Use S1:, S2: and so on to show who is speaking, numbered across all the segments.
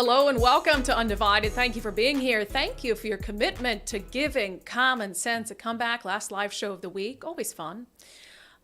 S1: Hello and welcome to Undivided. Thank you for being here. Thank you for your commitment to giving common sense a comeback. Last live show of the week. Always fun.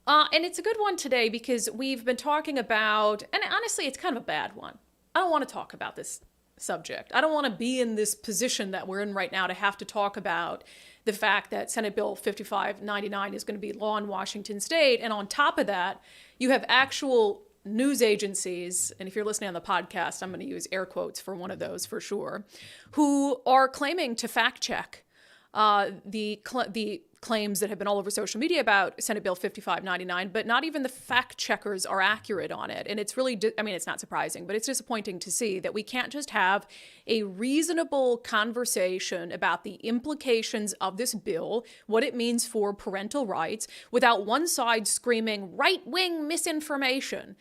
S1: And it's a good one today because we've been talking about, and honestly, it's kind of a bad one. I don't want to talk about this subject. I don't want to be in this position that we're in right now to have to talk about the fact that Senate Bill 5599 is going to be law in Washington state. And on top of that, you have actual news agencies, and if you're listening on the podcast, I'm going to use air quotes for one of those for sure, who are claiming to fact check the claims that have been all over social media about Senate Bill 5599, but not even the fact checkers are accurate on it. And it's really, it's not surprising, but it's disappointing to see that we can't just have a reasonable conversation about the implications of this bill, what it means for parental rights, without one side screaming right-wing misinformation.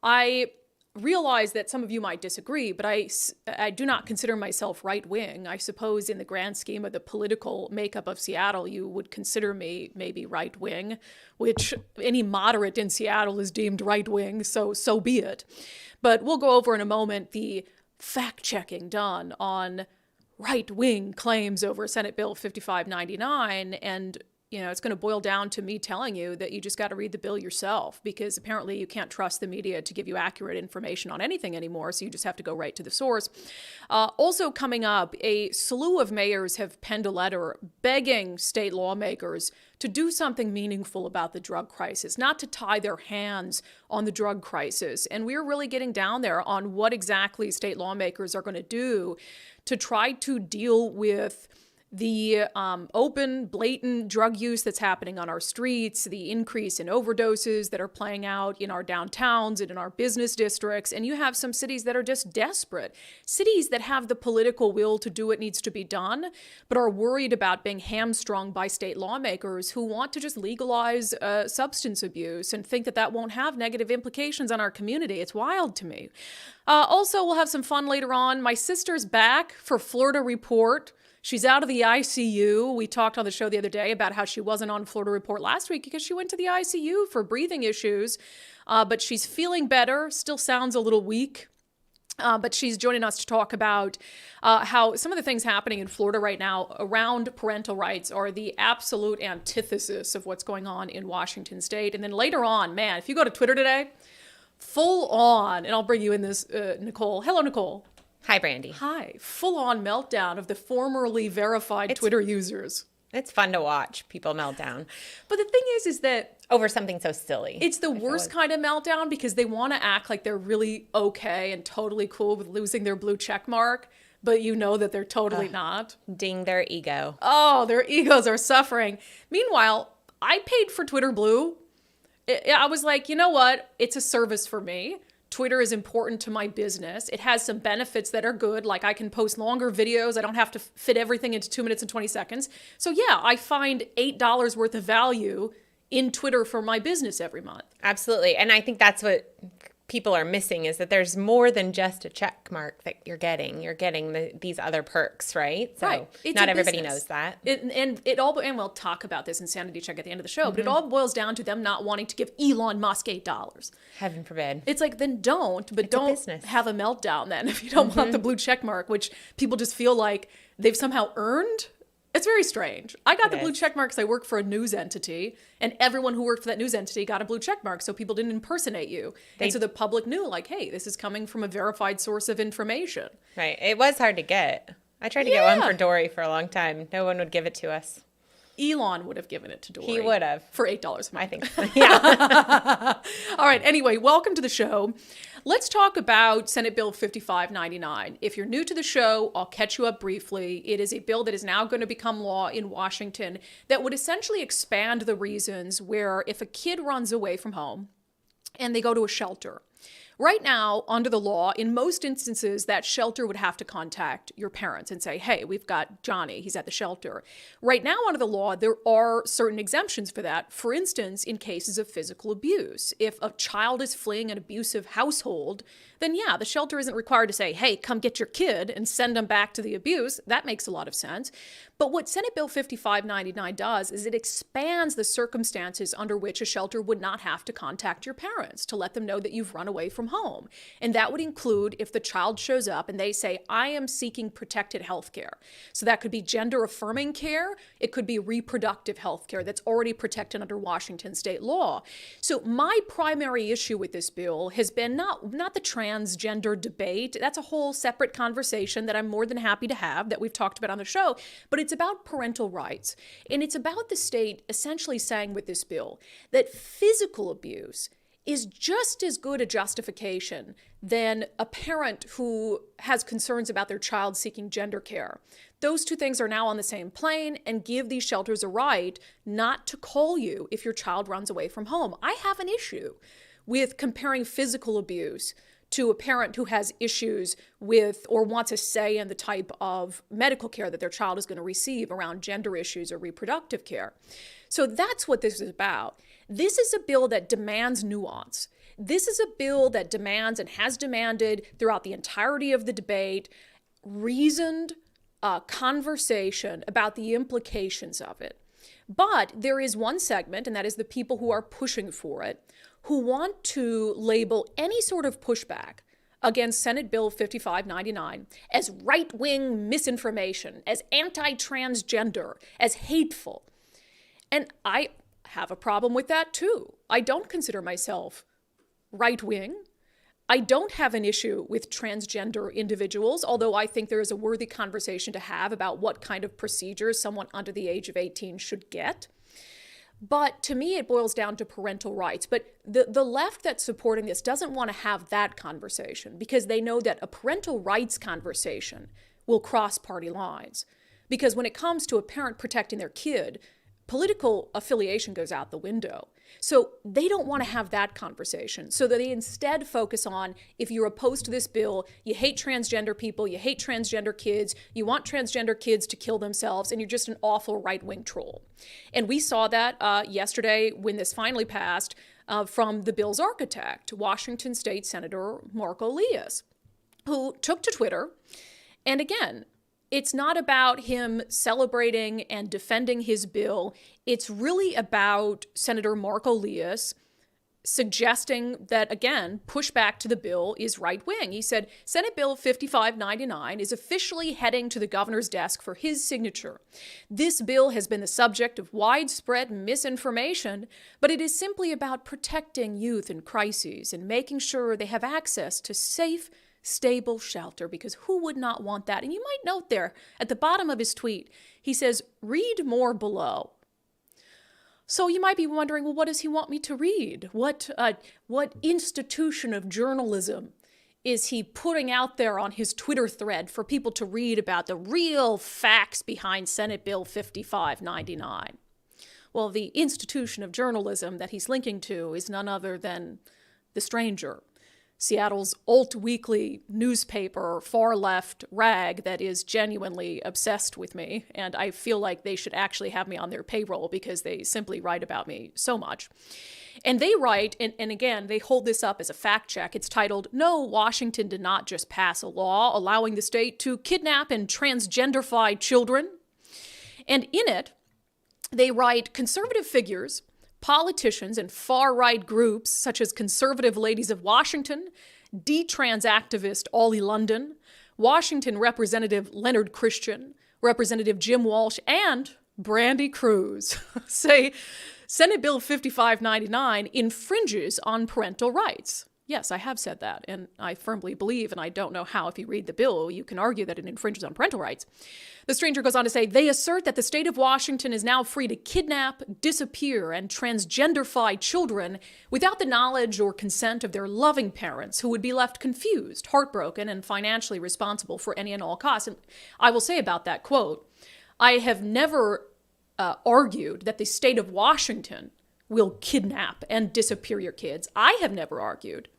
S1: I realize that some of you might disagree, but I do not consider myself right-wing. I suppose in the grand scheme of the political makeup of Seattle, you would consider me maybe right-wing, which any moderate in Seattle is deemed right-wing, so be it. But we'll go over in a moment the fact-checking done on right-wing claims over Senate Bill 5599, and it's going to boil down to me telling you that you just got to read the bill yourself, because apparently you can't trust the media to give you accurate information on anything anymore, so you just have to go right to the source. Also coming up, a slew of mayors have penned a letter begging state lawmakers to do something meaningful about the drug crisis, not to tie their hands on the drug crisis. And we're really getting down there on what exactly state lawmakers are going to do to try to deal with the open, blatant drug use that's happening on our streets, the increase in overdoses that are playing out in our downtowns and in our business districts. And you have some cities that are just desperate. Cities that have the political will to do what needs to be done, but are worried about being hamstrung by state lawmakers who want to just legalize substance abuse and think that that won't have negative implications on our community. It's wild to me. Also, we'll have some fun later on. My sister's back for Florida Report. She's out of the ICU. We talked on the show the other day about how she wasn't on Florida Report last week because she went to the ICU for breathing issues. But she's feeling better, still sounds a little weak. But she's joining us to talk about how some of the things happening in Florida right now around parental rights are the absolute antithesis of what's going on in Washington state. And then later on, man, if you go to Twitter today, full on, and I'll bring you in this, Nicole. Hello, Nicole.
S2: Hi, Brandi.
S1: Hi. Full-on meltdown of the formerly verified Twitter users.
S2: It's fun to watch people melt down.
S1: But the thing is that
S2: over something so silly.
S1: It's the worst kind of meltdown because they want to act like they're really okay and totally cool with losing their blue check mark, but you know that they're totally not.
S2: Ding their ego.
S1: Oh, their egos are suffering. Meanwhile, I paid for Twitter Blue. I was like, you know what? It's a service for me. Twitter is important to my business. It has some benefits that are good, like I can post longer videos. I don't have to fit everything into 2 minutes and 20 seconds. So yeah, I find $8 worth of value in Twitter for my business every month.
S2: Absolutely. And I think that's what people are missing, is that there's more than just a check mark that you're getting. You're getting these other perks, right? So
S1: right.
S2: Not everybody knows that.
S1: And we'll talk about this in Sanity Check at the end of the show, but it all boils down to them not wanting to give Elon Musk $8.
S2: Heaven forbid.
S1: It's like, then don't, but don't have a meltdown then if you don't want the blue check mark, which people just feel like they've somehow earned. It's very strange. I got the blue check mark because I work for a news entity, and everyone who worked for that news entity got a blue check mark so people didn't impersonate you. And so the public knew, like, hey, this is coming from a verified source of information.
S2: Right. It was hard to get. I tried to get one for Dory for a long time. No one would give it to us.
S1: Elon would have given it to Dory.
S2: He would have.
S1: For $8 a month.
S2: I think so. Yeah.
S1: All right. Anyway, welcome to the show. Let's talk about Senate Bill 5599. If you're new to the show, I'll catch you up briefly. It is a bill that is now going to become law in Washington that would essentially expand the reasons where if a kid runs away from home and they go to a shelter, right now, under the law, in most instances, that shelter would have to contact your parents and say, hey, we've got Johnny, he's at the shelter. Right now, under the law, there are certain exemptions for that. For instance, in cases of physical abuse. If a child is fleeing an abusive household, then yeah, the shelter isn't required to say, hey, come get your kid and send them back to the abuse. That makes a lot of sense. But what Senate Bill 5599 does is it expands the circumstances under which a shelter would not have to contact your parents to let them know that you've run away from from home. And that would include if the child shows up and they say, I am seeking protected health care. So that could be gender affirming care. It could be reproductive health care that's already protected under Washington state law. So my primary issue with this bill has been not the transgender debate. That's a whole separate conversation that I'm more than happy to have, that we've talked about on the show, but it's about parental rights. And it's about the state essentially saying with this bill that physical abuse is just as good a justification than a parent who has concerns about their child seeking gender care. Those two things are now on the same plane and give these shelters a right not to call you if your child runs away from home. I have an issue with comparing physical abuse to a parent who has issues with or wants a say in the type of medical care that their child is going to receive around gender issues or reproductive care. So that's what this is about. This is a bill that demands nuance. This is a bill that demands and has demanded throughout the entirety of the debate reasoned conversation about the implications of it. But there is one segment, and that is the people who are pushing for it, who want to label any sort of pushback against Senate Bill 5599 as right-wing misinformation, as anti-transgender, as hateful. And I have a problem with that too. I don't consider myself right-wing. I don't have an issue with transgender individuals, although I think there is a worthy conversation to have about what kind of procedures someone under the age of 18 should get. But to me, it boils down to parental rights. But the left that's supporting this doesn't want to have that conversation because they know that a parental rights conversation will cross party lines. Because when it comes to a parent protecting their kid, political affiliation goes out the window. So they don't want to have that conversation. So they instead focus on, if you're opposed to this bill, you hate transgender people, you hate transgender kids, you want transgender kids to kill themselves, and you're just an awful right-wing troll. And we saw that yesterday when this finally passed from the bill's architect, Washington State Senator Marco Elias, who took to Twitter. And again, it's not about him celebrating and defending his bill. It's really about Senator Marco Elias suggesting that, again, pushback to the bill is right-wing. He said, Senate Bill 5599 is officially heading to the governor's desk for his signature. This bill has been the subject of widespread misinformation, but it is simply about protecting youth in crises and making sure they have access to safe, stable shelter, because who would not want that? And you might note there at the bottom of his tweet, he says, read more below. So you might be wondering, well, what does he want me to read? What institution of journalism is he putting out there on his Twitter thread for people to read about the real facts behind Senate Bill 5599? Well, the institution of journalism that he's linking to is none other than The Stranger, Seattle's alt-weekly newspaper, far-left rag that is genuinely obsessed with me, and I feel like they should actually have me on their payroll because they simply write about me so much. And they write, and again, they hold this up as a fact check. It's titled, No, Washington did not just pass a law allowing the state to kidnap and transgenderify children. And in it, they write, conservative figures, politicians and far-right groups such as Conservative Ladies of Washington, D-Trans activist Ollie London, Washington Representative Leonard Christian, Representative Jim Walsh, and Brandi Kruse say Senate Bill 5599 infringes on parental rights. Yes, I have said that, and I firmly believe, and I don't know how, if you read the bill, you can argue that it infringes on parental rights. The Stranger goes on to say, they assert that the state of Washington is now free to kidnap, disappear, and transgenderify children without the knowledge or consent of their loving parents, who would be left confused, heartbroken, and financially responsible for any and all costs. And I will say about that quote, I have never argued that the state of Washington will kidnap and disappear your kids. I have never argued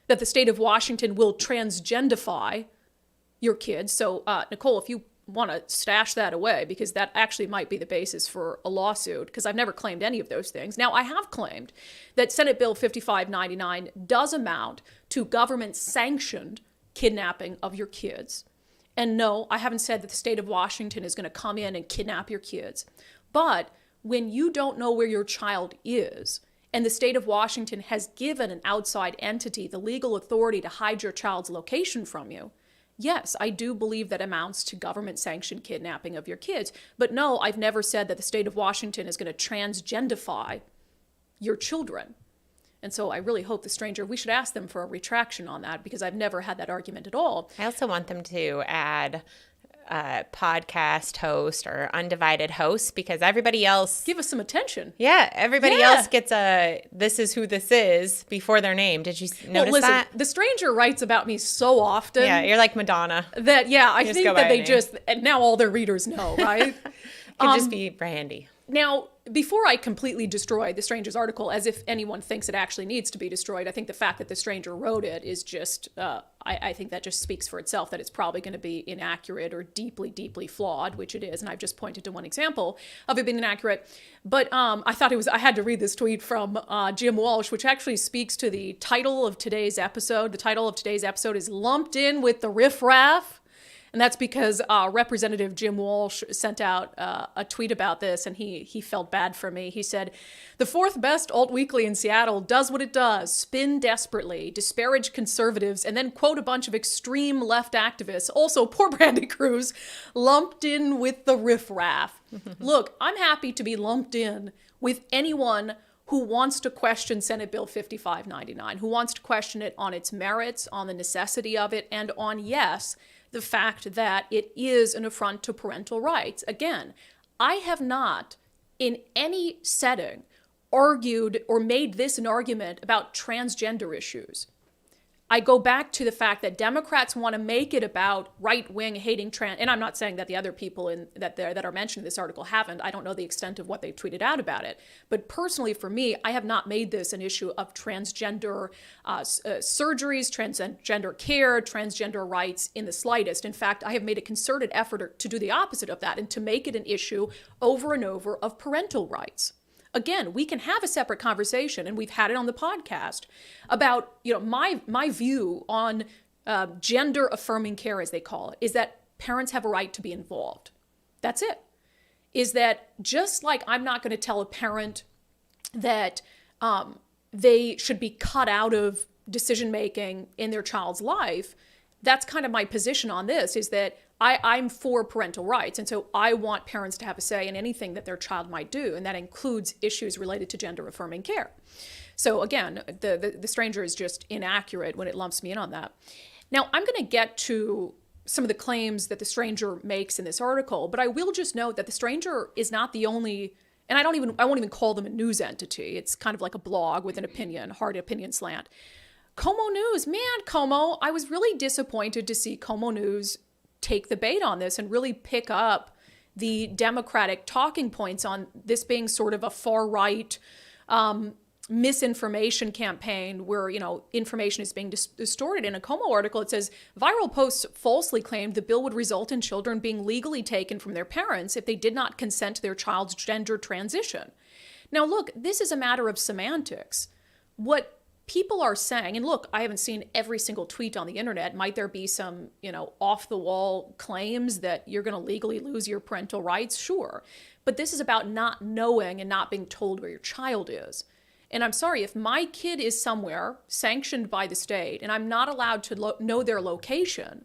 S1: that the state of Washington will transgendify your kids. So, Nicole, if you want to stash that away, because that actually might be the basis for a lawsuit, because I've never claimed any of those things. Now, I have claimed that Senate Bill 5599 does amount to government-sanctioned kidnapping of your kids. And no, I haven't said that the state of Washington is going to come in and kidnap your kids. But when you don't know where your child is, and the state of Washington has given an outside entity the legal authority to hide your child's location from you, yes, I do believe that amounts to government-sanctioned kidnapping of your kids. But no, I've never said that the state of Washington is going to transgendify your children. And so I really hope the stranger, we should ask them for a retraction on that, because I've never had that argument at all.
S2: I also want them to add podcast host or undivided host, because everybody else
S1: give us some attention.
S2: Yeah, everybody else gets a this is who this is before their name. Did you notice that?
S1: The stranger writes about me so often.
S2: Yeah, you're like Madonna.
S1: That I think that they just, and now all their readers know, right?
S2: Could just be Brandi.
S1: Now, before I completely destroy the stranger's article, as if anyone thinks it actually needs to be destroyed, I think the fact that the stranger wrote it is just, I think that just speaks for itself, that it's probably going to be inaccurate or deeply, deeply flawed, which it is. And I've just pointed to one example of it being inaccurate. But I had to read this tweet from Jim Walsh, which actually speaks to the title of today's episode. The title of today's episode is Lumped In with the Riffraff. And that's because Representative Jim Walsh sent out a tweet about this, and he felt bad for me. He said, "The fourth best alt weekly in Seattle does what it does, spin desperately, disparage conservatives, and then quote a bunch of extreme left activists. Also, poor Brandi Kruse, lumped in with the riffraff." Look, I'm happy to be lumped in with anyone who wants to question Senate Bill 5599, who wants to question it on its merits, on the necessity of it, and on, yes, the fact that it is an affront to parental rights. Again, I have not in any setting argued or made this an argument about transgender issues. I go back to the fact that Democrats want to make it about right-wing hating trans, and I'm not saying that the other people that are mentioned in this article haven't. I don't know the extent of what they tweeted out about it. But personally, for me, I have not made this an issue of transgender surgeries, transgender care, transgender rights in the slightest. In fact, I have made a concerted effort to do the opposite of that and to make it an issue over and over of parental rights. Again, we can have a separate conversation, and we've had it on the podcast, about my view on gender affirming care, as they call it, is that parents have a right to be involved. That's it. Is that just like I'm not going to tell a parent that they should be cut out of decision making in their child's life. That's kind of my position on this, is that I'm for parental rights. And so I want parents to have a say in anything that their child might do. And that includes issues related to gender affirming care. So again, the stranger is just inaccurate when it lumps me in on that. Now, I'm going to get to some of the claims that the stranger makes in this article, but I will just note that the stranger is not the only, and I won't even call them a news entity. It's kind of like a blog with an opinion, hard opinion slant. Como News, Como, I was really disappointed to see Como News take the bait on this and really pick up the Democratic talking points on this being sort of a far-right misinformation campaign where, information is being distorted. In a Como article, it says, viral posts falsely claimed the bill would result in children being legally taken from their parents if they did not consent to their child's gender transition. Now, look, this is a matter of semantics. What people are saying, and look, I haven't seen every single tweet on the internet. Might there be some, off-the-wall claims that you're going to legally lose your parental rights? Sure. But this is about not knowing and not being told where your child is. And I'm sorry, if my kid is somewhere sanctioned by the state and I'm not allowed to know their location,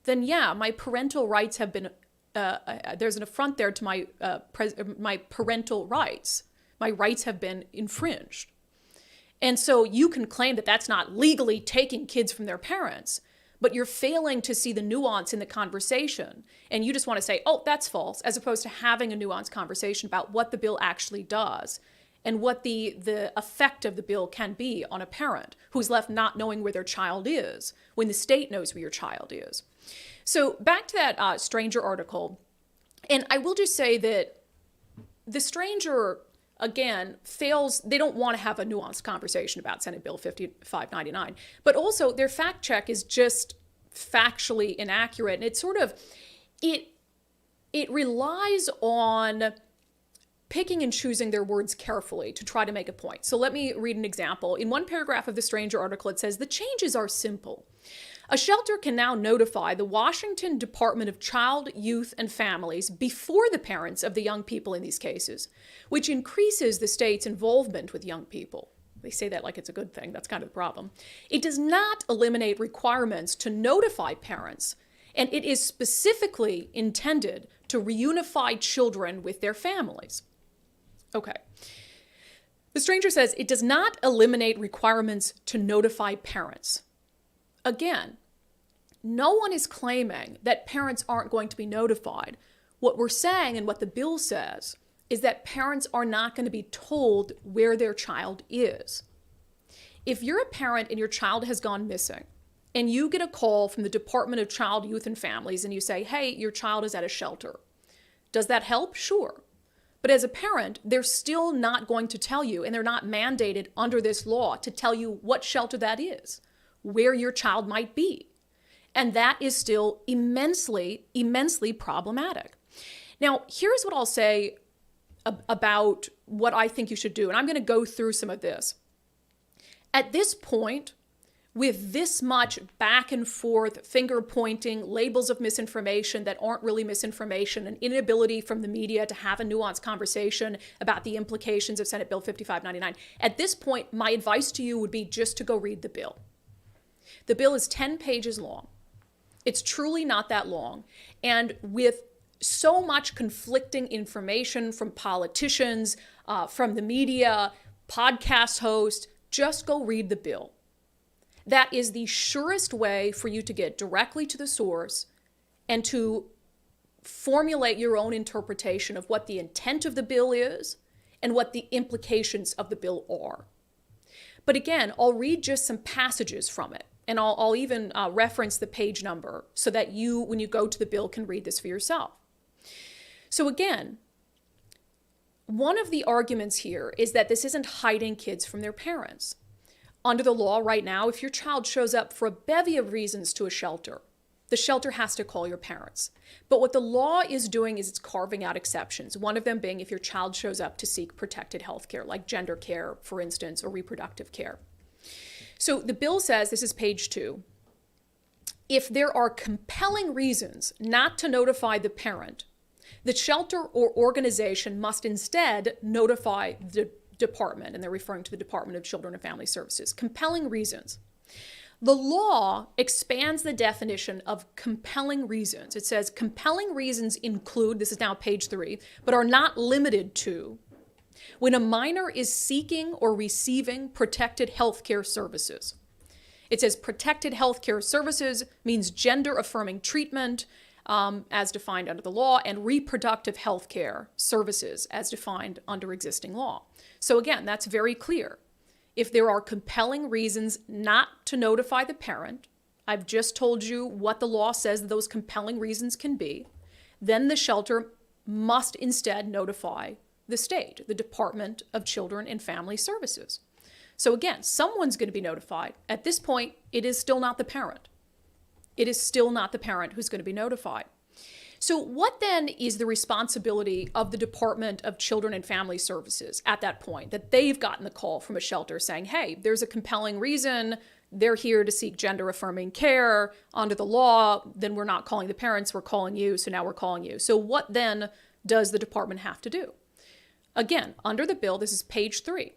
S1: then yeah, my parental rights have been, there's an affront there to my parental rights. My rights have been infringed. And so you can claim that that's not legally taking kids from their parents, but you're failing to see the nuance in the conversation. And you just want to say, oh, that's false, as opposed to having a nuanced conversation about what the bill actually does and what the effect of the bill can be on a parent who's left not knowing where their child is when the state knows where your child is. So back to that stranger article. And I will just say that the stranger, again, fails. They don't want to have a nuanced conversation about Senate Bill 5599. But also their fact check is just factually inaccurate. And it's sort of, it relies on picking and choosing their words carefully to try to make a point. So let me read an example. In one paragraph of the stranger article, it says, the changes are simple. A shelter can now notify the Washington Department of Child, Youth, and Families before the parents of the young people in these cases, which increases the state's involvement with young people. They say that like it's a good thing. That's kind of the problem. It does not eliminate requirements to notify parents, and it is specifically intended to reunify children with their families. Okay. The stranger says it does not eliminate requirements to notify parents. Again, no one is claiming that parents aren't going to be notified. What we're saying and what the bill says is that parents are not going to be told where their child is. If you're a parent and your child has gone missing, and you get a call from the Department of Child, Youth, and Families, and you say, hey, your child is at a shelter, does that help? Sure. But as a parent, they're still not going to tell you, and they're not mandated under this law to tell you what shelter that is, where your child might be. And that is still immensely, immensely problematic. Now, here's what I'll say about what I think you should do. And I'm going to go through some of this. At this point, with this much back and forth, finger pointing, labels of misinformation that aren't really misinformation, an inability from the media to have a nuanced conversation about the implications of Senate Bill 5599, at this point, my advice to you would be just to go read the bill. The bill is 10 pages long. It's truly not that long. And with so much conflicting information from politicians, from the media, podcast hosts, just go read the bill. That is the surest way for you to get directly to the source and to formulate your own interpretation of what the intent of the bill is and what the implications of the bill are. But again, I'll read just some passages from it, and I'll even reference the page number so that you, when you go to the bill, can read this for yourself. So again, one of the arguments here is that this isn't hiding kids from their parents. Under the law right now, if your child shows up for a bevy of reasons to a shelter, the shelter has to call your parents. But what the law is doing is it's carving out exceptions, one of them being if your child shows up to seek protected health care, like gender care, for instance, or reproductive care. So the bill says, this is page 2, if there are compelling reasons not to notify the parent, the shelter or organization must instead notify the department, and they're referring to the Department of Children and Family Services. Compelling reasons. The law expands the definition of compelling reasons. It says compelling reasons include, this is now page 3, but are not limited to, when a minor is seeking or receiving protected health care services. It says protected health care services means gender-affirming treatment, as defined under the law, and reproductive health care services as defined under existing law. So again, that's very clear. If there are compelling reasons not to notify the parent, I've just told you what the law says those compelling reasons can be, then the shelter must instead notify the state, the Department of Children and Family Services. So again, someone's going to be notified. At this point, it is still not the parent. It is still not the parent who's going to be notified. So what then is the responsibility of the Department of Children and Family Services at that point, that they've gotten the call from a shelter saying, hey, there's a compelling reason, they're here to seek gender-affirming care under the law, then we're not calling the parents, we're calling you, so now we're calling you. So what then does the department have to do? Again, under the bill, this is page 3.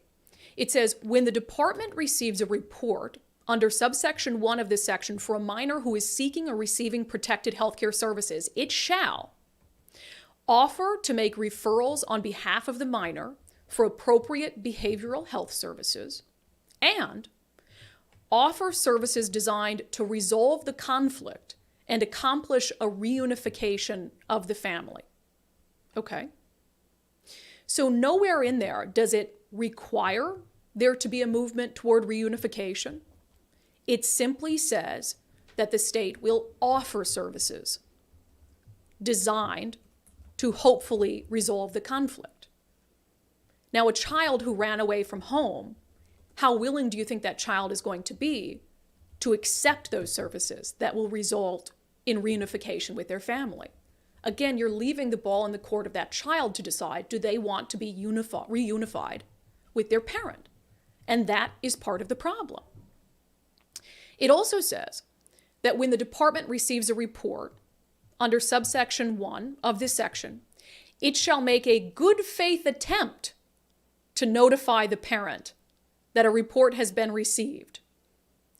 S1: It says, when the department receives a report under subsection 1 of this section for a minor who is seeking or receiving protected healthcare services, it shall offer to make referrals on behalf of the minor for appropriate behavioral health services and offer services designed to resolve the conflict and accomplish a reunification of the family. Okay. So nowhere in there does it require there to be a movement toward reunification. It simply says that the state will offer services designed to hopefully resolve the conflict. Now, a child who ran away from home, how willing do you think that child is going to be to accept those services that will result in reunification with their family? Again, you're leaving the ball in the court of that child to decide, do they want to be reunified with their parent? And that is part of the problem. It also says that when the department receives a report under subsection 1 of this section, it shall make a good faith attempt to notify the parent that a report has been received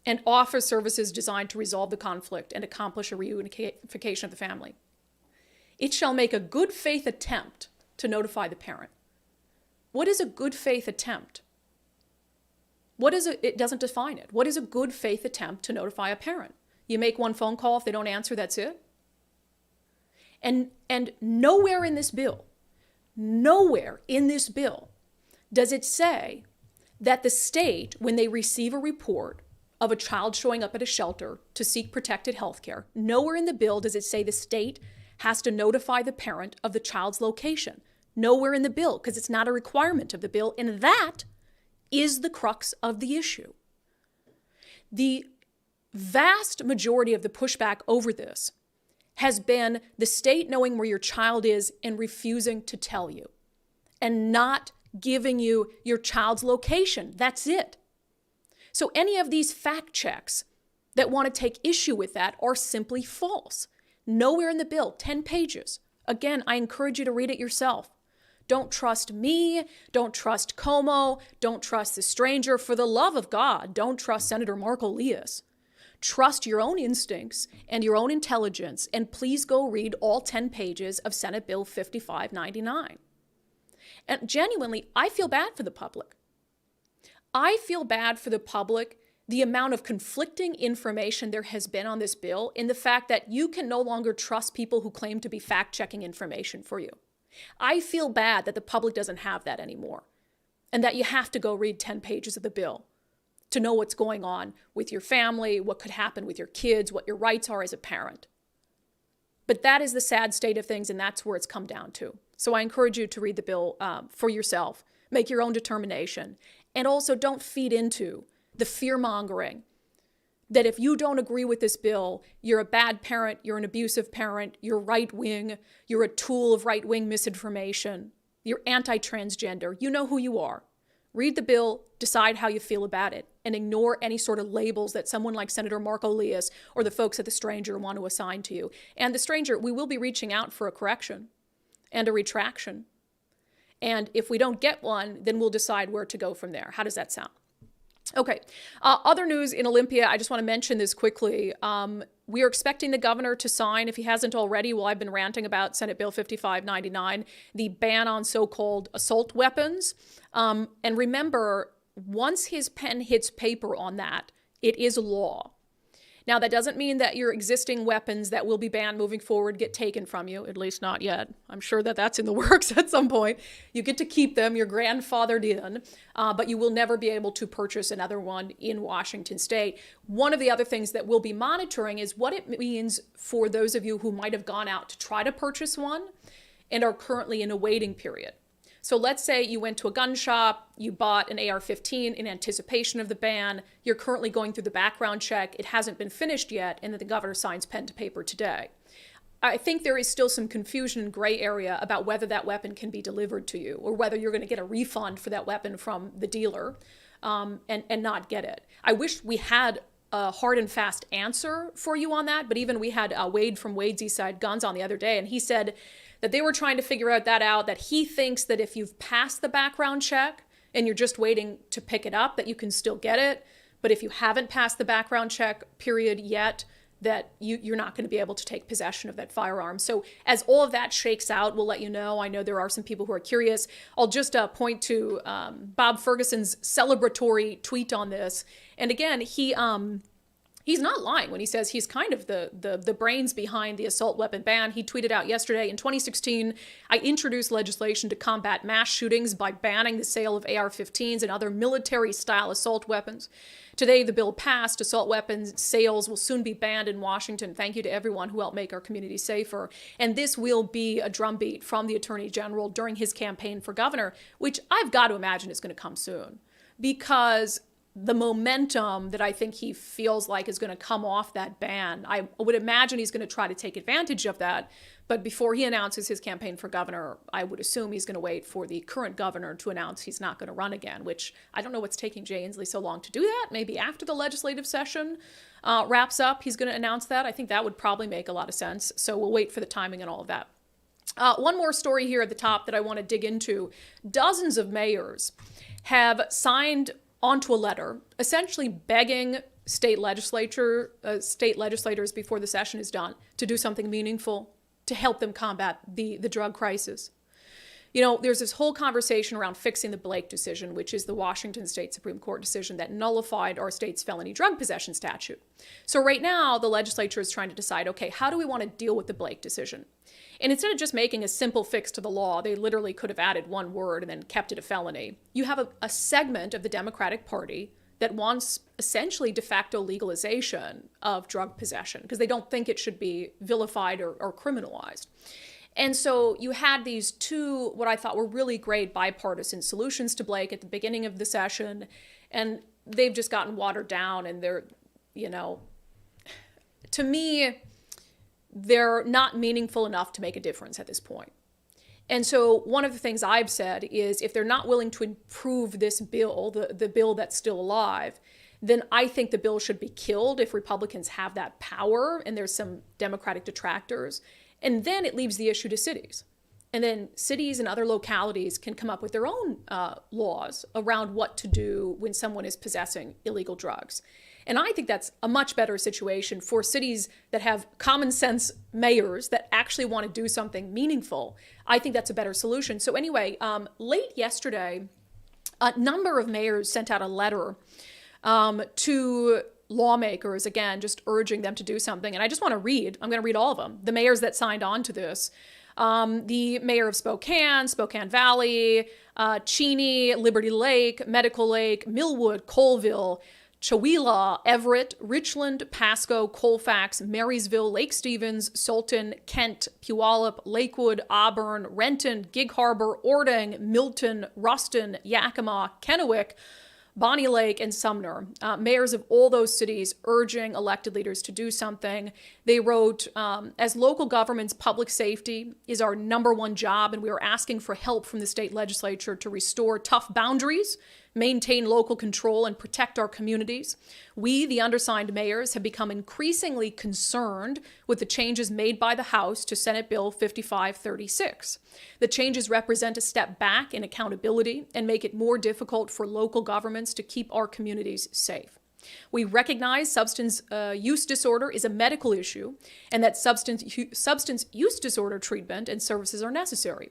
S1: and offer services designed to resolve the conflict and accomplish a reunification of the family. It shall make a good faith attempt to notify the parent. What is a good faith attempt? It doesn't define it. What is a good faith attempt to notify a parent? You make one phone call, if they don't answer, that's it. And nowhere in this bill does it say that the state, when they receive a report of a child showing up at a shelter to seek protected health care, nowhere in the bill does it say the state has to notify the parent of the child's location. Nowhere in the bill, because it's not a requirement of the bill, and that is the crux of the issue. The vast majority of the pushback over this has been the state knowing where your child is and refusing to tell you and not giving you your child's location. That's it. So any of these fact checks that want to take issue with that are simply false. Nowhere in the bill, 10 pages. Again, I encourage you to read it yourself. Don't trust me. Don't trust Como. Don't trust the stranger. For the love of God, don't trust Senator Mark Elias. Trust your own instincts and your own intelligence, and please go read all 10 pages of Senate Bill 5599. And genuinely, I feel bad for the public. I feel bad for the public, the amount of conflicting information there has been on this bill, in the fact that you can no longer trust people who claim to be fact-checking information for you. I feel bad that the public doesn't have that anymore, and that you have to go read 10 pages of the bill to know what's going on with your family, what could happen with your kids, what your rights are as a parent. But that is the sad state of things, and that's where it's come down to. So I encourage you to read the bill for yourself, make your own determination, and also don't feed into the fear-mongering that if you don't agree with this bill, you're a bad parent, you're an abusive parent, you're right-wing, you're a tool of right-wing misinformation, you're anti-transgender. You know who you are. Read the bill, decide how you feel about it, and ignore any sort of labels that someone like Senator Mark Elias or the folks at The Stranger want to assign to you. And The Stranger, we will be reaching out for a correction and a retraction. And if we don't get one, then we'll decide where to go from there. How does that sound? Okay. Other news in Olympia, I just want to mention this quickly. We are expecting the governor to sign, if he hasn't already, well, I've been ranting about Senate Bill 5599, the ban on so-called assault weapons. And remember, once his pen hits paper on that, it is law. Now, that doesn't mean that your existing weapons that will be banned moving forward get taken from you, at least not yet. I'm sure that that's in the works at some point. You get to keep them, you're grandfathered in, but you will never be able to purchase another one in Washington state. One of the other things that we'll be monitoring is what it means for those of you who might have gone out to try to purchase one and are currently in a waiting period. So let's say you went to a gun shop, you bought an AR-15 in anticipation of the ban, you're currently going through the background check, it hasn't been finished yet, and then the governor signs pen to paper today. I think there is still some confusion and gray area about whether that weapon can be delivered to you or whether you're going to get a refund for that weapon from the dealer and not get it. I wish we had a hard and fast answer for you on that, but even we had Wade from Wade's East Side Guns on the other day, and he said that they were trying to figure out, that he thinks that if you've passed the background check and you're just waiting to pick it up, that you can still get it. But if you haven't passed the background check period yet, that you're not going to be able to take possession of that firearm. So as all of that shakes out, we'll let you know. I know there are some people who are curious. I'll just point to Bob Ferguson's celebratory tweet on this. And again, he's not lying when he says he's kind of the brains behind the assault weapon ban. He tweeted out yesterday, in 2016, I introduced legislation to combat mass shootings by banning the sale of AR-15s and other military-style assault weapons. Today, the bill passed. Assault weapons sales will soon be banned in Washington. Thank you to everyone who helped make our community safer. And this will be a drumbeat from the Attorney General during his campaign for governor, which I've got to imagine is going to come soon, because the momentum that I think he feels like is going to come off that ban. I would imagine he's going to try to take advantage of that. But before he announces his campaign for governor, I would assume he's going to wait for the current governor to announce he's not going to run again, which I don't know what's taking Jay Inslee so long to do that. Maybe after the legislative session wraps up, he's going to announce that. I think that would probably make a lot of sense. So we'll wait for the timing and all of that. One more story here at the top that I want to dig into. Dozens of mayors have signed onto a letter essentially begging state legislators before the session is done to do something meaningful to help them combat the drug crisis. You know, there's this whole conversation around fixing the Blake decision, which is the Washington State Supreme Court decision that nullified our state's felony drug possession statute. So right now, the legislature is trying to decide, okay, how do we want to deal with the Blake decision? And instead of just making a simple fix to the law, they literally could have added one word and then kept it a felony. You have a segment of the Democratic Party that wants essentially de facto legalization of drug possession because they don't think it should be vilified or criminalized. And so you had these two, what I thought were really great bipartisan solutions to Blake at the beginning of the session, and they've just gotten watered down, and they're, you know, to me, they're not meaningful enough to make a difference at this point. And so one of the things I've said is if they're not willing to improve this bill, the bill that's still alive, then I think the bill should be killed if Republicans have that power and there's some Democratic detractors. And then it leaves the issue to cities. And then cities and other localities can come up with their own laws around what to do when someone is possessing illegal drugs. And I think that's a much better situation for cities that have common sense mayors that actually want to do something meaningful. I think that's a better solution. So anyway, late yesterday, a number of mayors sent out a letter to lawmakers, again, just urging them to do something. And I just want to read, I'm going to read all of them, the mayors that signed on to this. The mayor of Spokane, Spokane Valley, Cheney, Liberty Lake, Medical Lake, Millwood, Colville, Chewelah, Everett, Richland, Pasco, Colfax, Marysville, Lake Stevens, Sultan, Kent, Puyallup, Lakewood, Auburn, Renton, Gig Harbor, Ording, Milton, Ruston, Yakima, Kennewick, Bonnie Lake, and Sumner. Mayors of all those cities urging elected leaders to do something. They wrote, as local governments, public safety is our number one job, and we are asking for help from the state legislature to restore tough boundaries, maintain local control, and protect our communities. We, the undersigned mayors, have become increasingly concerned with the changes made by the House to Senate Bill 5536. The changes represent a step back in accountability and make it more difficult for local governments to keep our communities safe. We recognize substance use disorder is a medical issue and that substance use disorder treatment and services are necessary.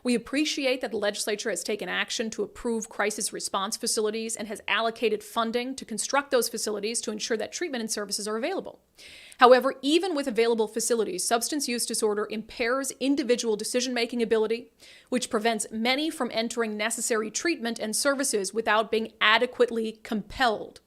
S1: We appreciate that the legislature has taken action to approve crisis response facilities and has allocated funding to construct those facilities to ensure that treatment and services are available. However, even with available facilities, substance use disorder impairs individual decision-making ability, which prevents many from entering necessary treatment and services without being adequately compelled.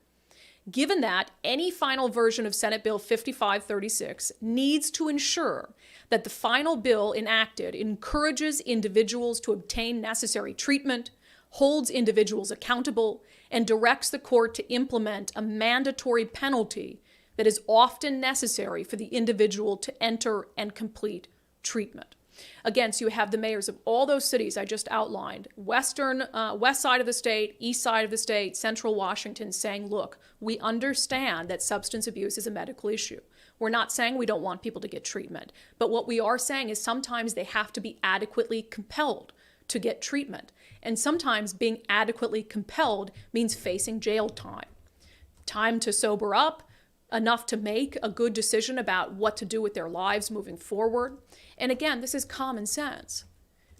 S1: Given that, any final version of Senate Bill 5536 needs to ensure that the final bill enacted encourages individuals to obtain necessary treatment, holds individuals accountable, and directs the court to implement a mandatory penalty that is often necessary for the individual to enter and complete treatment. Again, so you have the mayors of all those cities I just outlined, west side of the state, east side of the state, central Washington, saying, look, we understand that substance abuse is a medical issue. We're not saying we don't want people to get treatment, but what we are saying is sometimes they have to be adequately compelled to get treatment. And sometimes being adequately compelled means facing jail time. Time to sober up, enough to make a good decision about what to do with their lives moving forward. And again, this is common sense.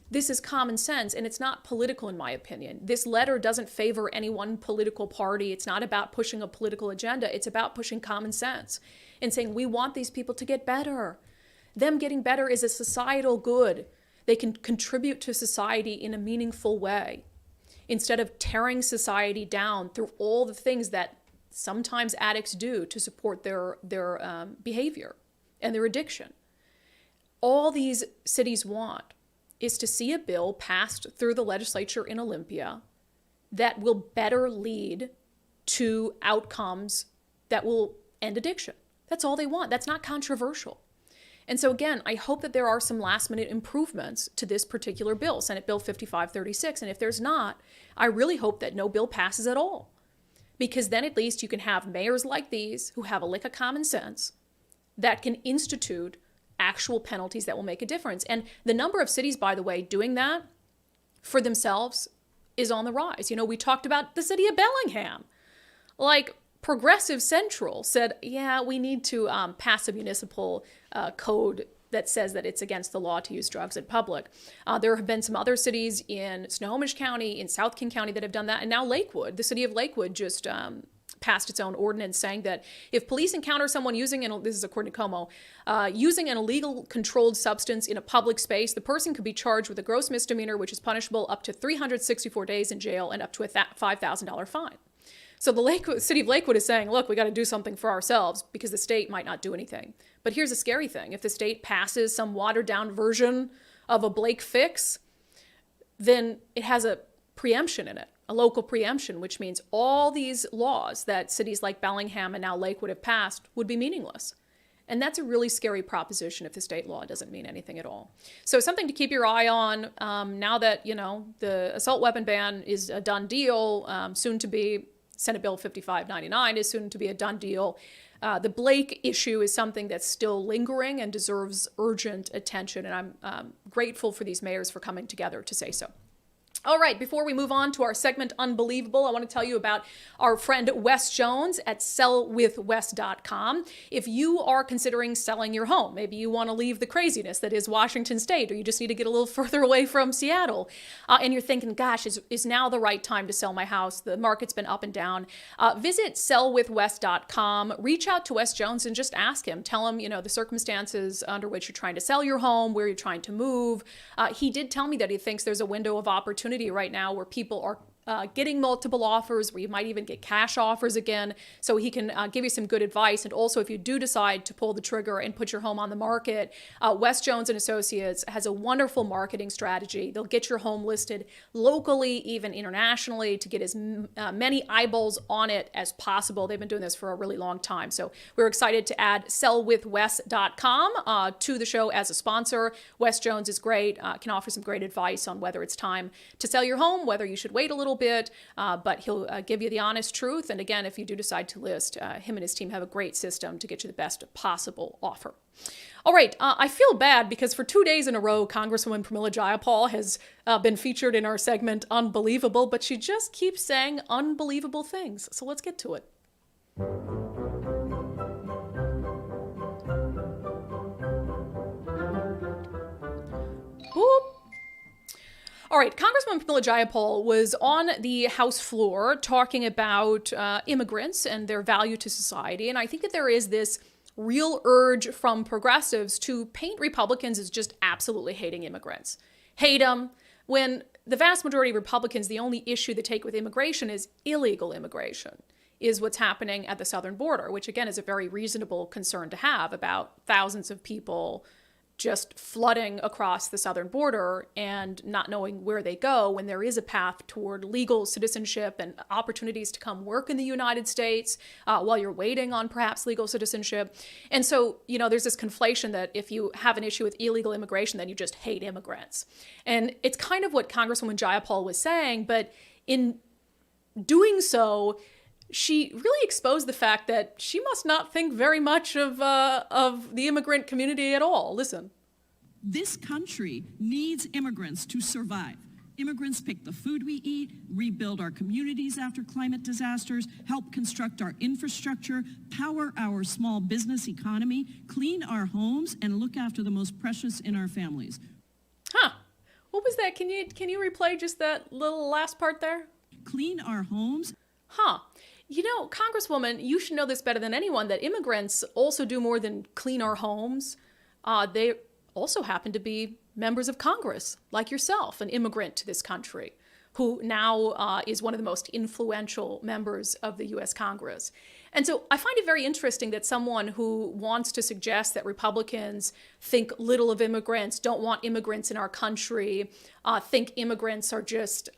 S1: This is common sense, and it's not political in my opinion. This letter doesn't favor any one political party. It's not about pushing a political agenda. It's about pushing common sense and saying we want these people to get better. Them getting better is a societal good. They can contribute to society in a meaningful way instead of tearing society down through all the things that sometimes addicts do to support their behavior and their addiction. All these cities want is to see a bill passed through the legislature in Olympia that will better lead to outcomes that will end addiction. That's all they want. That's not controversial. And so again, I hope that there are some last minute improvements to this particular bill, Senate Bill 5536. And if there's not, I really hope that no bill passes at all. Because then at least you can have mayors like these who have a lick of common sense that can institute actual penalties that will make a difference. And the number of cities, by the way, doing that for themselves is on the rise. You know, we talked about the city of Bellingham. Like, Progressive Central said, yeah, we need to pass a municipal code that says that it's against the law to use drugs in public. There have been some other cities in Snohomish County, in South King County that have done that. And now Lakewood, the city of Lakewood just passed its own ordinance saying that if police encounter someone using, and this is according to Como, using an illegal controlled substance in a public space, the person could be charged with a gross misdemeanor, which is punishable up to 364 days in jail and up to a $5,000 fine. So the city of Lakewood is saying, look, we got to do something for ourselves because the state might not do anything. But here's a scary thing. If the state passes some watered down version of a Blake fix, then it has a preemption in it, a local preemption, which means all these laws that cities like Bellingham and now Lakewood have passed would be meaningless. And that's a really scary proposition if the state law doesn't mean anything at all. So something to keep your eye on now that, you know, the assault weapon ban is a done deal, soon to be. Senate Bill 5599 is soon to be a done deal. The Blake issue is something that's still lingering and deserves urgent attention. And I'm grateful for these mayors for coming together to say so. All right, before we move on to our segment Unbelievable, I want to tell you about our friend Wes Jones at sellwithwes.com. If you are considering selling your home, maybe you want to leave the craziness that is Washington State, or you just need to get a little further away from Seattle, and you're thinking, gosh, is now the right time to sell my house? The market's been up and down. Visit sellwithwes.com. Reach out to Wes Jones and just ask him. Tell him, you know, the circumstances under which you're trying to sell your home, where you're trying to move. He did tell me that he thinks there's a window of opportunity right now where people are getting multiple offers, where you might even get cash offers again. So he can give you some good advice. And also, if you do decide to pull the trigger and put your home on the market, Wes Jones and Associates has a wonderful marketing strategy. They'll get your home listed locally, even internationally, to get as many eyeballs on it as possible. They've been doing this for a really long time. So we're excited to add sellwithwes.com to the show as a sponsor. Wes Jones is great, can offer some great advice on whether it's time to sell your home, whether you should wait a little bit, but he'll give you the honest truth. And again, if you do decide to list, him and his team have a great system to get you the best possible offer. All right, I feel bad because for 2 days in a row, Congresswoman Pramila Jayapal has been featured in our segment Unbelievable, but she just keeps saying unbelievable things. So let's get to it. Whoop. All right, Congresswoman Pramila Jayapal was on the House floor talking about immigrants and their value to society. And I think that there is this real urge from progressives to paint Republicans as just absolutely hating immigrants. Hate them. When the vast majority of Republicans, the only issue they take with immigration is illegal immigration, is what's happening at the southern border, which again is a very reasonable concern to have about thousands of people just flooding across the southern border and not knowing where they go when there is a path toward legal citizenship and opportunities to come work in the United States while you're waiting on perhaps legal citizenship. And so, you know, there's this conflation that if you have an issue with illegal immigration, then you just hate immigrants. And it's kind of what Congresswoman Jayapal was saying, but in doing so, she really exposed the fact that she must not think very much of the immigrant community at all. Listen.
S3: This country needs immigrants to survive. Immigrants pick the food we eat, rebuild our communities after climate disasters, help construct our infrastructure, power our small business economy, clean our homes, and look after the most precious in our families.
S1: Huh. What was that? Can you replay just that little last part there?
S3: Clean our homes.
S1: Huh. You know, Congresswoman, you should know this better than anyone, that immigrants also do more than clean our homes. They also happen to be members of Congress, like yourself, an immigrant to this country, who now is one of the most influential members of the U.S. Congress. And so I find it very interesting that someone who wants to suggest that Republicans think little of immigrants, don't want immigrants in our country, think immigrants are just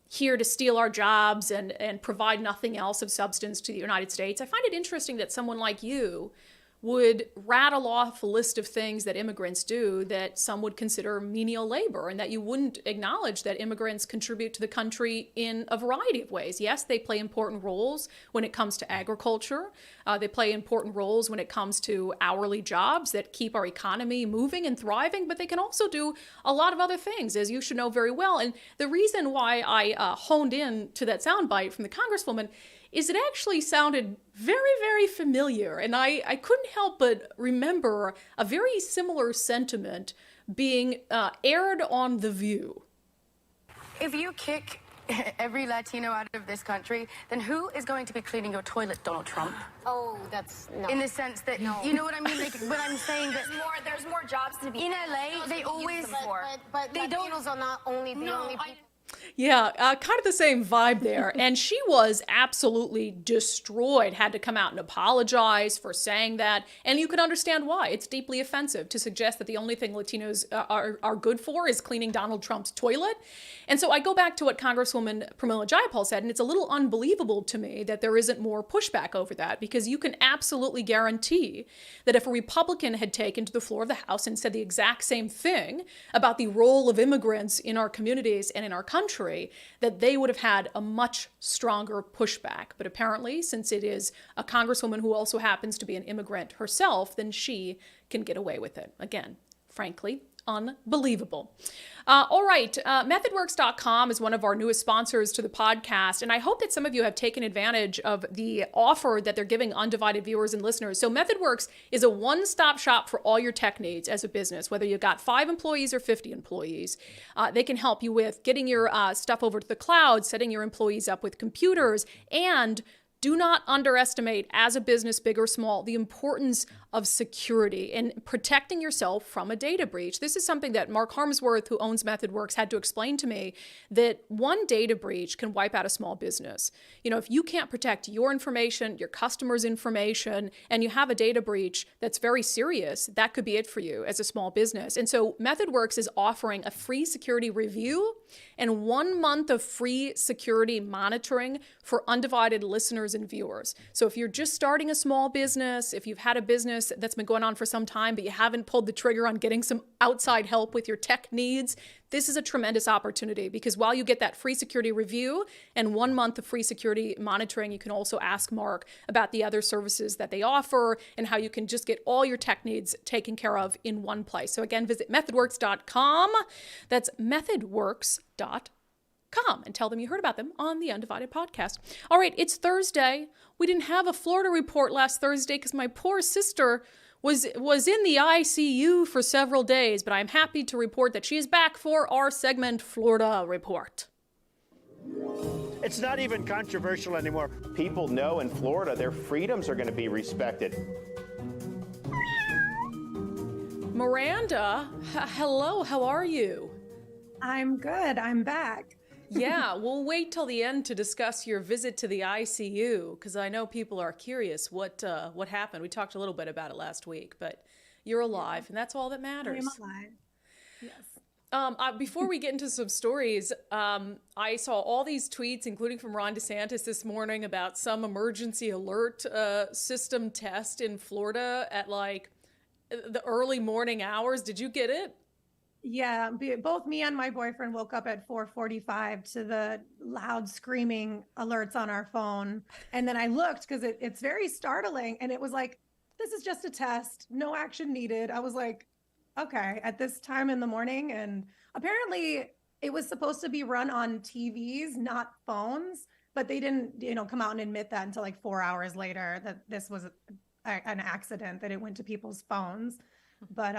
S1: here to steal our jobs and provide nothing else of substance to the United States. I find it interesting that someone like you would rattle off a list of things that immigrants do that some would consider menial labor, and that you wouldn't acknowledge that immigrants contribute to the country in a variety of ways. Yes, they play important roles when it comes to agriculture. They play important roles when it comes to hourly jobs that keep our economy moving and thriving, but they can also do a lot of other things, as you should know very well. And the reason why I honed in to that soundbite from the Congresswoman is it actually sounded very, very familiar. And I couldn't help but remember a very similar sentiment being aired on The View.
S4: If you kick every Latino out of this country, then who is going to be cleaning your toilet, Donald Trump?
S5: Oh, that's no.
S4: In the sense that, you know what I mean? Like, when I'm saying that
S5: There's more jobs to be.
S4: in LA, they always,
S5: But
S4: they don't.
S5: Latinos are not only the only people.
S1: Yeah, kind of the same vibe there. And she was absolutely destroyed, had to come out and apologize for saying that. And you can understand why. It's deeply offensive to suggest that the only thing Latinos are good for is cleaning Donald Trump's toilet. And so I go back to what Congresswoman Pramila Jayapal said, and it's a little unbelievable to me that there isn't more pushback over that, because you can absolutely guarantee that if a Republican had taken to the floor of the House and said the exact same thing about the role of immigrants in our communities and in our country, that they would have had a much stronger pushback. But apparently, since it is a Congresswoman who also happens to be an immigrant herself, then she can get away with it. Again, frankly, unbelievable. All right, methodworks.com is one of our newest sponsors to the podcast, and I hope that some of you have taken advantage of the offer that they're giving undivided viewers and listeners. So MethodWorks is a one-stop shop for all your tech needs as a business, whether you've got 5 employees or 50 employees. They can help you with getting your stuff over to the cloud, setting your employees up with computers, and do not underestimate, as a business, big or small, the importance of security and protecting yourself from a data breach. This is something that Mark Harmsworth, who owns MethodWorks, had to explain to me, that one data breach can wipe out a small business. You know, if you can't protect your information, your customers' information, and you have a data breach that's very serious, that could be it for you as a small business. And so MethodWorks is offering a free security review and 1 month of free security monitoring for undivided listeners and viewers. So if you're just starting a small business, if you've had a business that's been going on for some time, but you haven't pulled the trigger on getting some outside help with your tech needs, this is a tremendous opportunity, because while you get that free security review and 1 month of free security monitoring, you can also ask Mark about the other services that they offer and how you can just get all your tech needs taken care of in one place. So again, visit methodworks.com. That's methodworks.com. And tell them you heard about them on the Undivided podcast. All right, it's Thursday. We didn't have a Florida report last Thursday because my poor sister was in the ICU for several days, but I'm happy to report that she is back for our segment, Florida Report.
S6: It's not even controversial anymore.
S7: People know in Florida their freedoms are going to be respected.
S1: Miranda, hello, how are you?
S8: I'm good. I'm back.
S1: Yeah, we'll wait till the end to discuss your visit to the ICU, because I know people are curious what happened. We talked a little bit about it last week, but you're alive, and that's all that matters.
S8: I'm alive. Yes.
S1: Before we get into some stories, I saw all these tweets, including from Ron DeSantis this morning, about some emergency alert system test in Florida at like the early morning hours. Did you get it?
S8: Yeah, both me and my boyfriend woke up at 4:45 to the loud screaming alerts on our phone. And then I looked because it's very startling. And it was like, this is just a test, no action needed. I was like, okay, at this time in the morning. And apparently it was supposed to be run on TVs, not phones, but they didn't, come out and admit that until like 4 hours later, that this was an accident, that it went to people's phones. But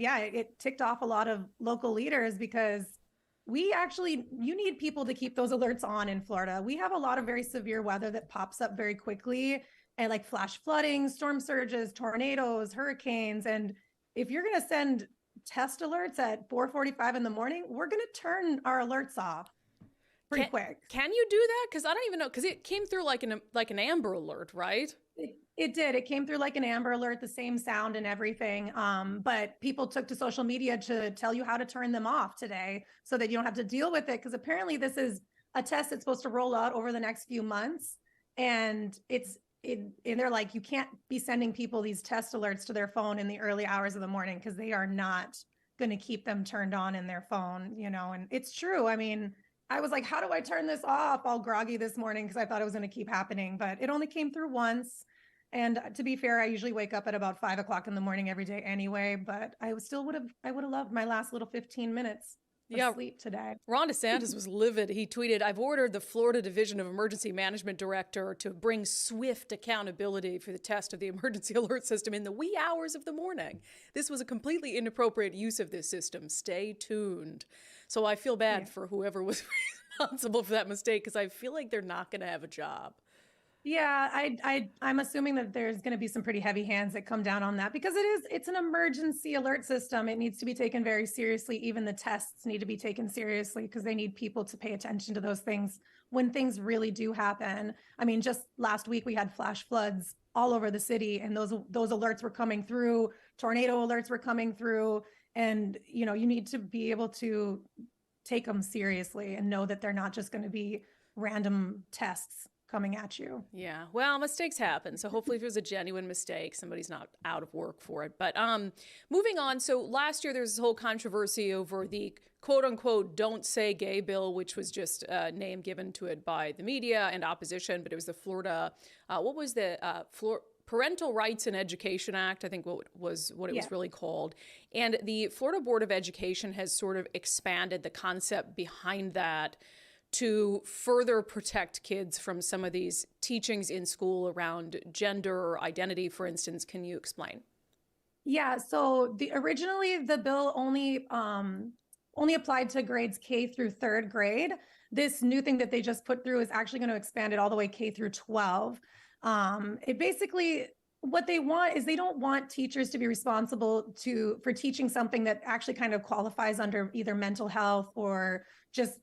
S8: yeah, it ticked off a lot of local leaders, because you need people to keep those alerts on in Florida. We have a lot of very severe weather that pops up very quickly, and like flash flooding, storm surges, tornadoes, hurricanes. And if you're going to send test alerts at 4:45 in the morning, we're going to turn our alerts off pretty quick.
S1: Can you do that? Because I don't even know, because it came through like an Amber Alert, right?
S8: It did. It came through like an Amber Alert, the same sound and everything. But people took to social media to tell you how to turn them off today so that you don't have to deal with it. Because apparently this is a test that's supposed to roll out over the next few months. And and they're like, you can't be sending people these test alerts to their phone in the early hours of the morning because they are not going to keep them turned on in their phone, and it's true. I mean, I was like, how do I turn this off? All groggy this morning because I thought it was going to keep happening, but it only came through once. And to be fair, I usually wake up at about 5 o'clock in the morning every day anyway, but I would have loved my last little 15 minutes of sleep today.
S1: Ron DeSantis was livid. He tweeted, I've ordered the Florida Division of Emergency Management Director to bring swift accountability for the test of the emergency alert system in the wee hours of the morning. This was a completely inappropriate use of this system. Stay tuned. So I feel bad for whoever was responsible for that mistake because I feel like they're not going to have a job.
S8: Yeah, I'm assuming that there's going to be some pretty heavy hands that come down on that because it's an emergency alert system. It needs to be taken very seriously. Even the tests need to be taken seriously because they need people to pay attention to those things when things really do happen. I mean, just last week we had flash floods all over the city, and those alerts were coming through. Tornado alerts were coming through, and you need to be able to take them seriously and know that they're not just going to be random tests coming at you.
S1: Yeah. Well, mistakes happen. So hopefully if it was a genuine mistake, somebody's not out of work for it. But moving on. So last year, there was this whole controversy over the quote unquote don't say gay bill, which was just a name given to it by the media and opposition. But it was the Florida, Parental Rights and Education Act, I think what it was really called. And the Florida Board of Education has sort of expanded the concept behind that to further protect kids from some of these teachings in school around gender or identity, for instance. Can you explain?
S8: Yeah, so originally the bill only applied to grades K through third grade. This new thing that they just put through is actually going to expand it all the way K through 12. It basically, what they want is they don't want teachers to be responsible for teaching something that actually kind of qualifies under either mental health or just,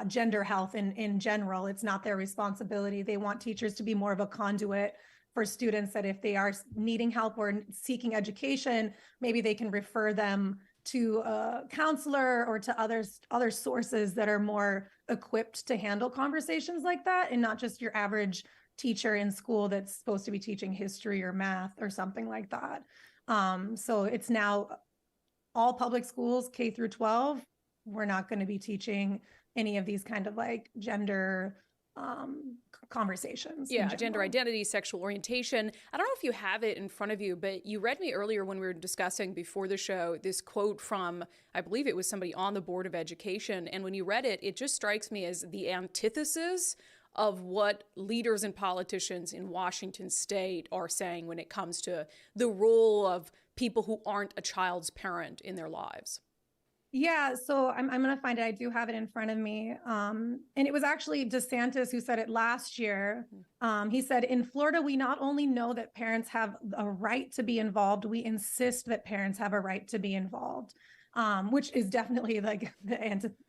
S8: gender health in general. It's not their responsibility. They want teachers to be more of a conduit for students, that if they are needing help or seeking education, maybe they can refer them to a counselor or to other sources that are more equipped to handle conversations like that, and not just your average teacher in school that's supposed to be teaching history or math or something like that. So it's now all public schools, K through 12, we're not going to be teaching any of these kind of like gender conversations.
S1: Yeah, gender identity, sexual orientation. I don't know if you have it in front of you, but you read me earlier when we were discussing before the show this quote from, I believe it was somebody on the Board of Education. And when you read it, it just strikes me as the antithesis of what leaders and politicians in Washington state are saying when it comes to the role of people who aren't a child's parent in their lives.
S8: Yeah, so I'm going to find it. I do have it in front of me. And it was actually DeSantis who said it last year. He said, in Florida, we not only know that parents have a right to be involved, we insist that parents have a right to be involved, which is definitely like the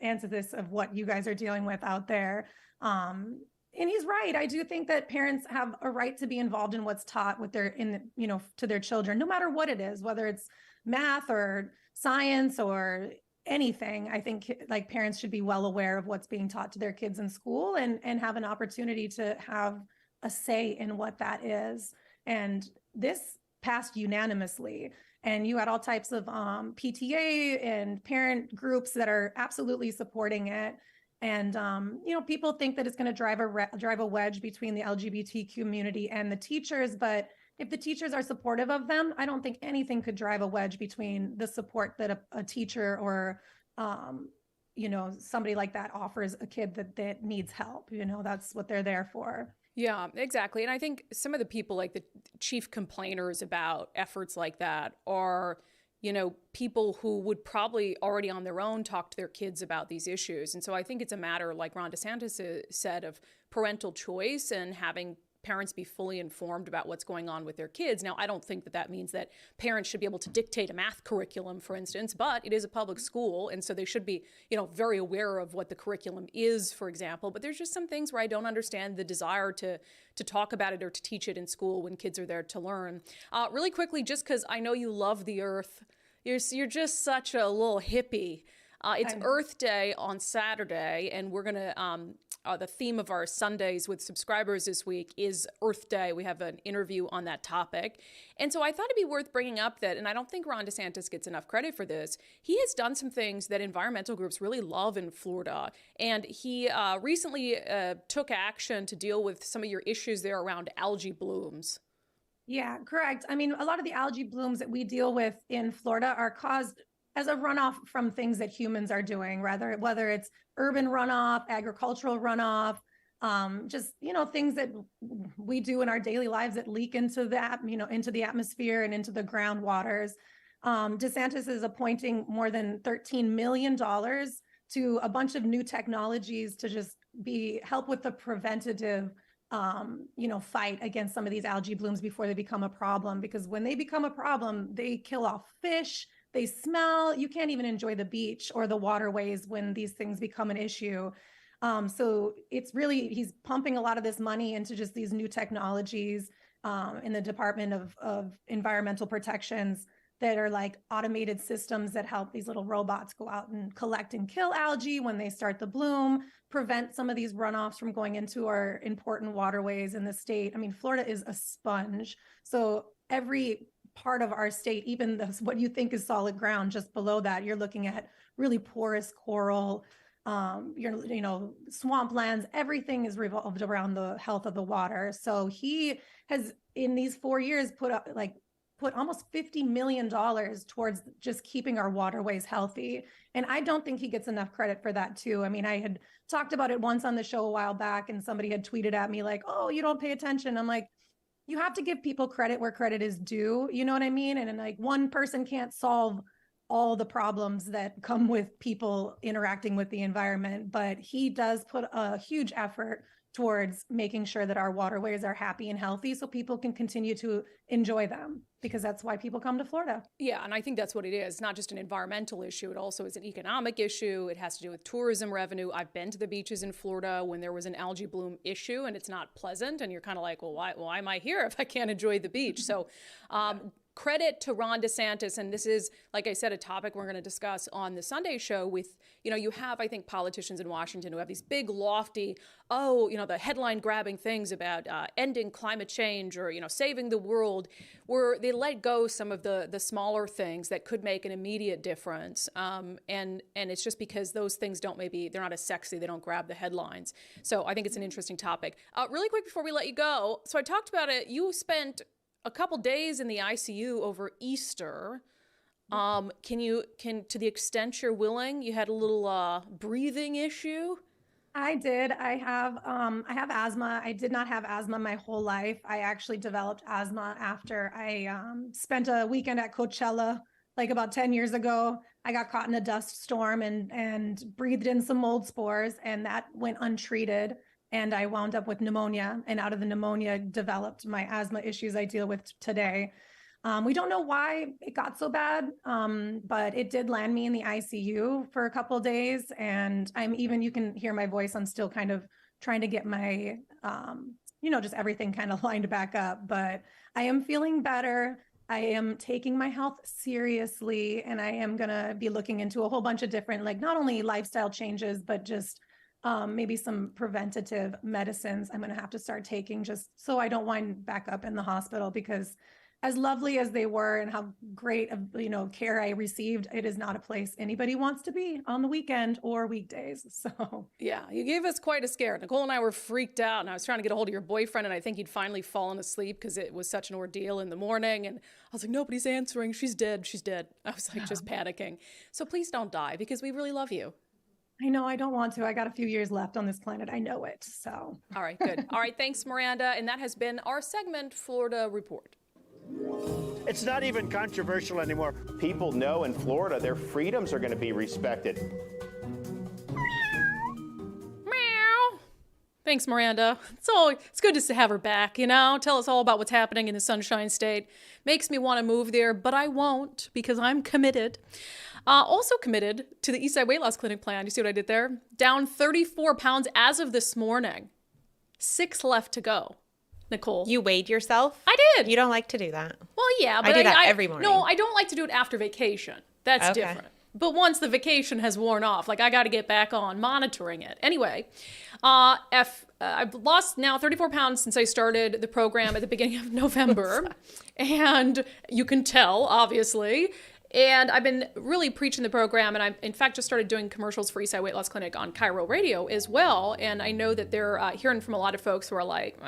S8: antithesis of what you guys are dealing with out there. And he's right. I do think that parents have a right to be involved in what's taught with to their children, no matter what it is, whether it's math or science or anything. I think like parents should be well aware of what's being taught to their kids in school and have an opportunity to have a say in what that is. And this passed unanimously. And you had all types of PTA and parent groups that are absolutely supporting it. And, people think that it's going to drive a wedge between the LGBT community and the teachers. But if the teachers are supportive of them, I don't think anything could drive a wedge between the support that a teacher or, somebody like that offers a kid that needs help. That's what they're there for.
S1: Yeah, exactly. And I think some of the people, like the chief complainers about efforts like that, are people who would probably already on their own talk to their kids about these issues. And so I think it's a matter, like Ron DeSantis said, of parental choice and having parents be fully informed about what's going on with their kids. Now, I don't think that means that parents should be able to dictate a math curriculum, for instance, but it is a public school. And so they should be, very aware of what the curriculum is, for example. But there's just some things where I don't understand the desire to talk about it or to teach it in school when kids are there to learn. Really quickly, just because I know you love the earth, you're just such a little hippie. It's Earth Day on Saturday, and we're going to, the theme of our Sundays with subscribers this week is Earth Day. We have an interview on that topic. And so I thought it'd be worth bringing up that, and I don't think Ron DeSantis gets enough credit for this, he has done some things that environmental groups really love in Florida. And he recently took action to deal with some of your issues there around algae blooms.
S8: Yeah, correct. I mean, a lot of the algae blooms that we deal with in Florida are caused as a runoff from things that humans are doing, whether it's urban runoff, agricultural runoff, just, things that we do in our daily lives that leak into into the atmosphere and into the groundwaters. DeSantis is appointing more than $13 million to a bunch of new technologies to just help with the preventative fight against some of these algae blooms before they become a problem, because when they become a problem, they kill off fish, they smell, you can't even enjoy the beach or the waterways when these things become an issue. So it's really, he's pumping a lot of this money into just these new technologies in the Department of Environmental Protections that are like automated systems that help these little robots go out and collect and kill algae when they start to bloom, prevent some of these runoffs from going into our important waterways in the state. I mean, Florida is a sponge. So every part of our state, even what you think is solid ground, just below that, you're looking at really porous coral, swamplands, everything is revolved around the health of the water. So he has, in these 4 years, put almost $50 million towards just keeping our waterways healthy. And I don't think he gets enough credit for that too. I mean, I had talked about it once on the show a while back, and somebody had tweeted at me like, oh, you don't pay attention. I'm like, you have to give people credit where credit is due. You know what I mean? And like, one person can't solve all the problems that come with people interacting with the environment, but he does put a huge effort towards making sure that our waterways are happy and healthy so people can continue to enjoy them, because that's why people come to Florida.
S1: Yeah, and I think that's what it is. Not just an environmental issue, it also is an economic issue. It has to do with tourism revenue. I've been to the beaches in Florida when there was an algae bloom issue, and it's not pleasant, and you're kind of like, well, why am I here if I can't enjoy the beach? So credit to Ron DeSantis, and this is, like I said, a topic we're going to discuss on the Sunday show with, you have, I think, politicians in Washington who have these big, lofty, the headline-grabbing things about ending climate change or, saving the world, where they let go some of the smaller things that could make an immediate difference. And it's just because those things they're not as sexy, they don't grab the headlines. So I think it's an interesting topic. Really quick before we let you go, so I talked about it, you spent a couple days in the ICU over Easter. To the extent you're willing, you had a little breathing issue?
S8: I did. I have asthma. I did not have asthma my whole life. I actually developed asthma after I spent a weekend at Coachella like about 10 years ago. I got caught in a dust storm and breathed in some mold spores, and that went untreated. And I wound up with pneumonia, and out of the pneumonia developed my asthma issues I deal with today. We don't know why it got so bad, but it did land me in the ICU for a couple of days. And you can hear my voice, I'm still kind of trying to get my, just everything kind of lined back up, but I am feeling better. I am taking my health seriously, and I am going to be looking into a whole bunch of different, like not only lifestyle changes, but just maybe some preventative medicines I'm going to have to start taking just so I don't wind back up in the hospital, because as lovely as they were and how great of care I received, it is not a place anybody wants to be on the weekend or weekdays. So
S1: yeah, you gave us quite a scare. Nicole and I were freaked out, and I was trying to get a hold of your boyfriend, and I think he'd finally fallen asleep because it was such an ordeal in the morning. And I was like, nobody's answering. She's dead. She's dead. I was like just panicking. So please don't die, because we really love you.
S8: I know I don't want to. I got a few years left on this planet. I know it. So
S1: all right, good. All right, thanks, Miranda. And that has been our segment, Florida Report.
S6: It's not even controversial anymore.
S7: People know in Florida their freedoms are going to be respected.
S1: Meow. Thanks, Miranda. It's good to have her back, Tell us all about what's happening in the Sunshine State. Makes me want to move there, but I won't, because I'm committed. Also committed to the Eastside Weight Loss Clinic plan. You see what I did there? Down 34 pounds as of this morning. 6 left to go. Nicole.
S2: You weighed yourself?
S1: I did.
S2: You don't like to do that.
S1: Well, yeah. But
S2: I do that every morning.
S1: No, I don't like to do it after vacation. That's different. But once the vacation has worn off, like I got to get back on monitoring it. Anyway, I've lost now 34 pounds since I started the program at the beginning of November. And you can tell, obviously. And I've been really preaching the program, and I, in fact, just started doing commercials for Eastside Weight Loss Clinic on Cairo Radio as well. And I know that they're hearing from a lot of folks who are like,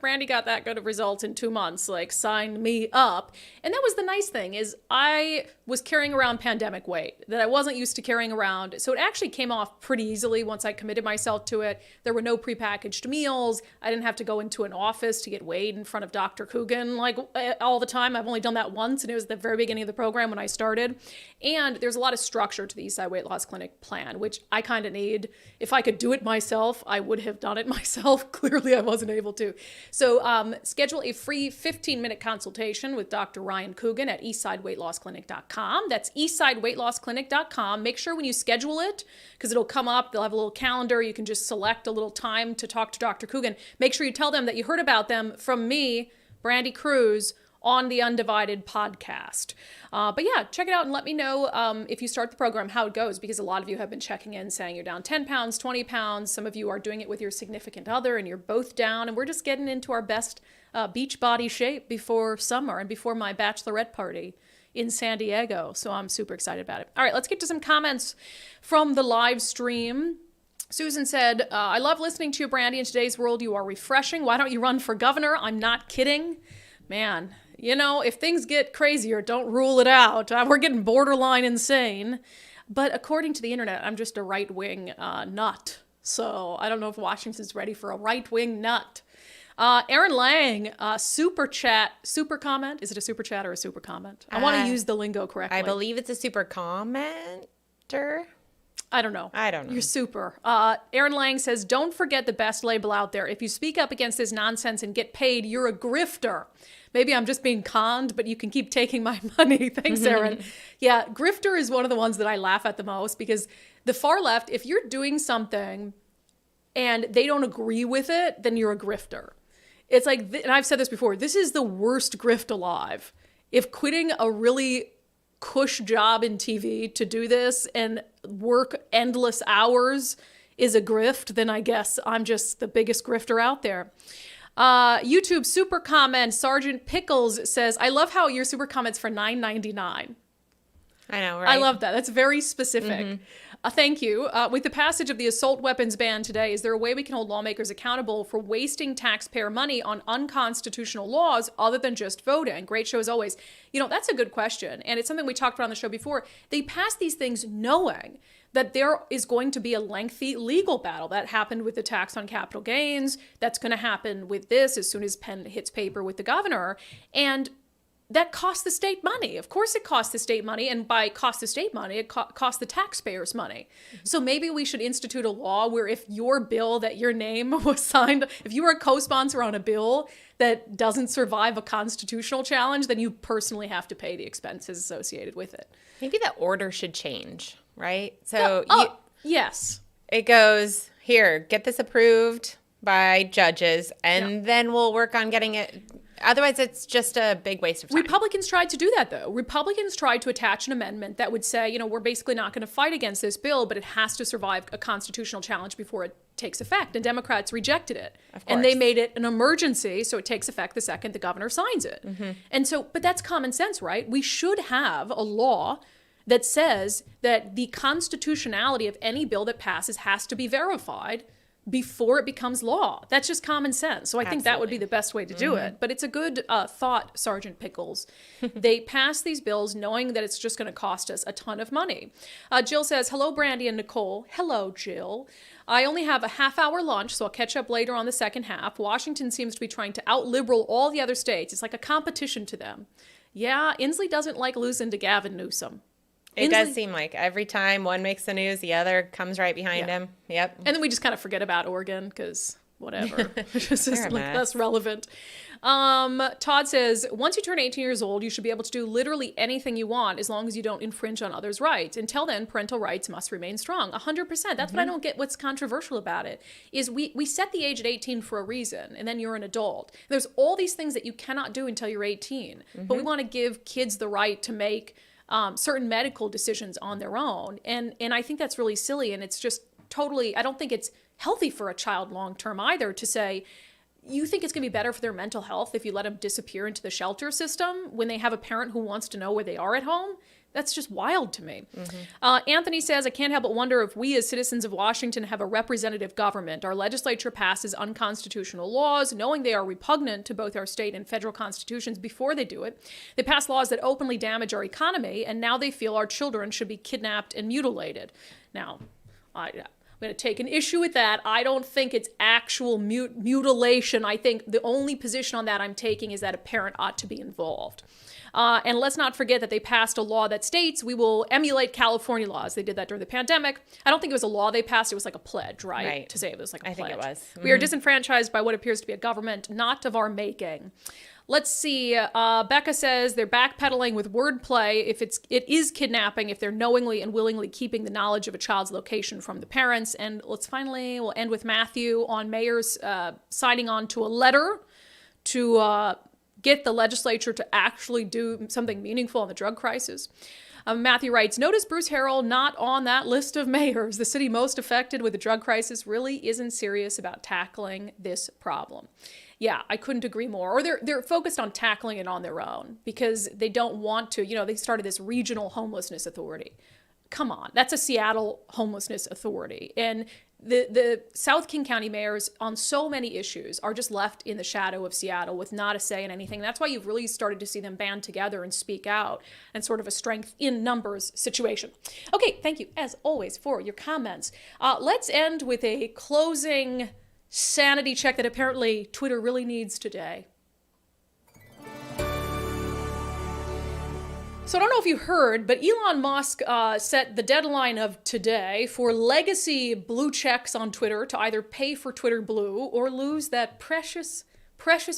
S1: Brandi got that good of results in 2 months, like sign me up. And that was the nice thing is I was carrying around pandemic weight that I wasn't used to carrying around. So it actually came off pretty easily once I committed myself to it. There were no prepackaged meals. I didn't have to go into an office to get weighed in front of Dr. Coogan like all the time. I've only done that once, and it was the very beginning of the program when I started. And there's a lot of structure to the Eastside Weight Loss Clinic plan, which I kind of need. If I could do it myself, I would have done it myself. Clearly, I wasn't able to. So schedule a free 15-minute consultation with Dr. Ryan Coogan at eastsideweightlossclinic.com. That's eastsideweightlossclinic.com. Make sure when you schedule it, because it'll come up, they'll have a little calendar. You can just select a little time to talk to Dr. Coogan. Make sure you tell them that you heard about them from me, Brandi Kruse, on the unDivided podcast. But yeah, check it out and let me know if you start the program, how it goes, because a lot of you have been checking in saying you're down 10 pounds, 20 pounds. Some of you are doing it with your significant other and you're both down, and we're just getting into our best beach body shape before summer and before my bachelorette party in San Diego. So I'm super excited about it. All right, let's get to some comments from the live stream. Susan said, I love listening to you, Brandi. In today's world, you are refreshing. Why don't you run for governor? I'm not kidding. Man, you know, if things get crazier, don't rule it out. We're getting borderline insane. But according to the internet, I'm just a right-wing nut. So I don't know if Washington's ready for a right-wing nut. Aaron Lang, super comment. Is it a super chat or a super comment? I want to use the lingo correctly.
S2: I believe it's a super commenter.
S1: I don't know. You're super. Aaron Lang says, don't forget the best label out there. If you speak up against this nonsense and get paid, you're a grifter. Maybe I'm just being conned, but you can keep taking my money. Thanks, Aaron. Yeah, grifter is one of the ones that I laugh at the most, because the far left, if you're doing something and they don't agree with it, then you're a grifter. It's like, and I've said this before, this is the worst grift alive. If quitting a really cush job in TV to do this and work endless hours is a grift, then I guess I'm just the biggest grifter out there. YouTube super comment, Sergeant Pickles says, I love how your super comments for $9.99.
S2: I know, right?
S1: I love that. That's very specific. Thank you. With the passage of the assault weapons ban today, is there a way we can hold lawmakers accountable for wasting taxpayer money on unconstitutional laws other than just voting? Great show as always. You know, that's a good question. And it's something we talked about on the show before. They pass these things knowing that there is going to be a lengthy legal battle. That happened with the tax on capital gains. That's going to happen with this as soon as pen hits paper with the governor. And that costs the state money. Of course it costs the state money. And by cost the state money, it costs the taxpayers money. So maybe we should institute a law where if your bill that your name was signed, if you were a co-sponsor on a bill that doesn't survive a constitutional challenge, then you personally have to pay the expenses associated with it.
S2: Maybe the order should change, right? So
S1: yes.
S2: It goes, here, get this approved by judges, and then we'll work on getting it. Otherwise, it's just a big waste of time.
S1: Republicans tried to do that, though. Republicans tried to attach an amendment that would say, you know, we're basically not going to fight against this bill, but it has to survive a constitutional challenge before it takes effect. And Democrats rejected it.
S2: Of course.
S1: And they made it an emergency, so it takes effect the second the governor signs it. And so, but that's common sense, right? We should have a law that says that the constitutionality of any bill that passes has to be verified before it becomes law. That's just common sense. So I think that would be the best way to do it. But it's a good thought, Sergeant Pickles. They pass these bills knowing that it's just going to cost us a ton of money. Jill says, hello, Brandi and Nicole. Hello, Jill. I only have a half-hour lunch, so I'll catch up later on the second half. Washington seems to be trying to out-liberal all the other states. It's like a competition to them. Yeah, Inslee doesn't like losing to Gavin Newsom.
S2: It does seem like every time one makes the news, the other comes right behind him. Yep.
S1: And then we just kind of forget about Oregon because whatever. It's just like less relevant. Todd says, once you turn 18 years old, you should be able to do literally anything you want as long as you don't infringe on others' rights. Until then, parental rights must remain strong. 100%. That's what I don't get. What's controversial about it is we set the age at 18 for a reason, and then you're an adult. There's all these things that you cannot do until you're 18, but we want to give kids the right to make certain medical decisions on their own. And I think that's really silly. And it's just totally, I don't think it's healthy for a child long term either to say, you think it's going to be better for their mental health if you let them disappear into the shelter system when they have a parent who wants to know where they are at home? That's just wild to me. Anthony says, I can't help but wonder if we as citizens of Washington have a representative government. Our legislature passes unconstitutional laws, knowing they are repugnant to both our state and federal constitutions before they do it. They pass laws that openly damage our economy, and now they feel our children should be kidnapped and mutilated. Now, I'm going to take an issue with that. I don't think it's actual mutilation. I think the only position on that I'm taking is that a parent ought to be involved. And let's not forget that they passed a law that states we will emulate California laws. They did that during the pandemic. I don't think it was a law they passed. It was like a pledge, right? To say it was like a pledge. I think it was. We are disenfranchised by what appears to be a government not of our making. Let's see. Becca says they're backpedaling with wordplay if it is kidnapping, if they're knowingly and willingly keeping the knowledge of a child's location from the parents. And we'll end with Matthew on mayors signing on to a letter to get the legislature to actually do something meaningful on the drug crisis. Matthew writes, notice Bruce Harrell not on that list of mayors. The city most affected with the drug crisis really isn't serious about tackling this problem. Yeah, I couldn't agree more. Or they're focused on tackling it on their own because they don't want to. They started this regional homelessness authority. Come on, that's a Seattle homelessness authority. And the South King County mayors on so many issues are just left in the shadow of Seattle with not a say in anything. That's why you've really started to see them band together and speak out and sort of a strength in numbers situation. Okay, thank you as always for your comments. Let's end with a closing sanity check that apparently Twitter really needs today. So I don't know if you heard, but Elon Musk set the deadline of today for legacy blue checks on Twitter to either pay for Twitter Blue or lose that precious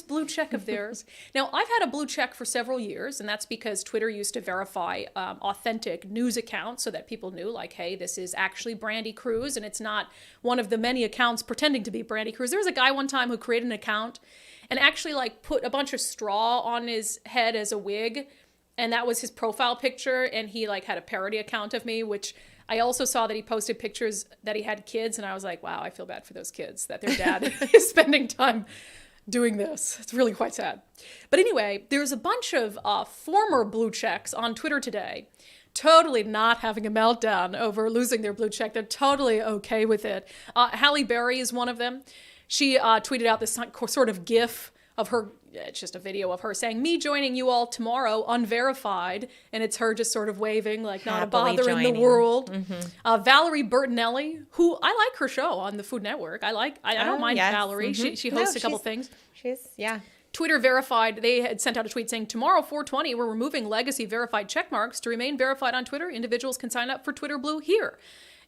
S1: blue check of theirs. Now, I've had a blue check for several years, and that's because Twitter used to verify authentic news accounts so that people knew, like, hey, this is actually Brandi Kruse, and it's not one of the many accounts pretending to be Brandi Kruse. There was a guy one time who created an account and actually, put a bunch of straw on his head as a wig, and that was his profile picture, and he had a parody account of me, which I also saw that he posted pictures that he had kids, and I was like, wow, I feel bad for those kids that their dad is spending time doing this. It's really quite sad. But anyway, there's a bunch of former blue checks on Twitter today, totally not having a meltdown over losing their blue check. They're totally okay with it. Halle Berry is one of them. She tweeted out this sort of GIF of her. It's just a video of her saying, me joining you all tomorrow, unverified. And it's her just sort of waving, not a bother in the world. Mm-hmm. Valerie Bertinelli, who I like her show on the Food Network. I don't mind Valerie. Mm-hmm. She hosts a couple things. Twitter verified, they had sent out a tweet saying, tomorrow, 4/20, we're removing legacy verified check marks. To remain verified on Twitter, individuals can sign up for Twitter Blue here.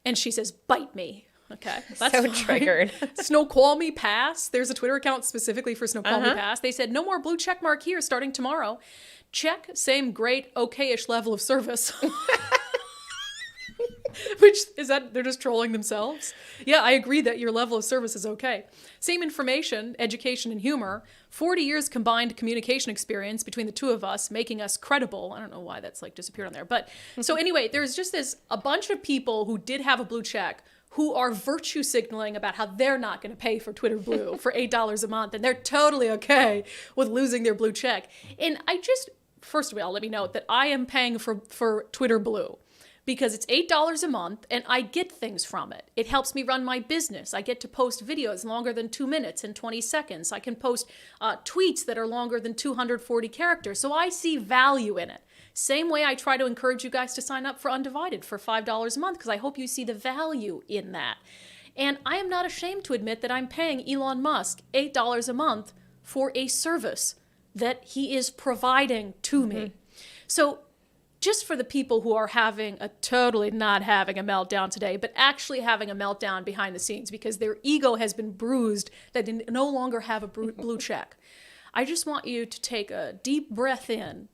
S1: And she says, bite me. Okay, that's
S2: so triggered.
S1: Snoqualmie Pass. There's a Twitter account specifically for Snoqualmie Pass. They said, no more blue check mark here starting tomorrow. Check, same great, okay-ish level of service. Which is that they're just trolling themselves? Yeah, I agree that your level of service is okay. Same information, education, and humor. 40 years combined communication experience between the two of us, making us credible. I don't know why that's disappeared on there. But so anyway, there's just a bunch of people who did have a blue check who are virtue signaling about how they're not going to pay for Twitter Blue for $8 a month, and they're totally okay with losing their blue check. And first of all, let me note that I am paying for Twitter Blue because it's $8 a month, and I get things from it. It helps me run my business. I get to post videos longer than 2 minutes and 20 seconds. I can post tweets that are longer than 240 characters. So I see value in it. Same way I try to encourage you guys to sign up for unDivided for $5 a month because I hope you see the value in that. And I am not ashamed to admit that I'm paying Elon Musk $8 a month for a service that he is providing to me. So just for the people who are totally not having a meltdown today, but actually having a meltdown behind the scenes because their ego has been bruised, that they no longer have a blue check. I just want you to take a deep breath in,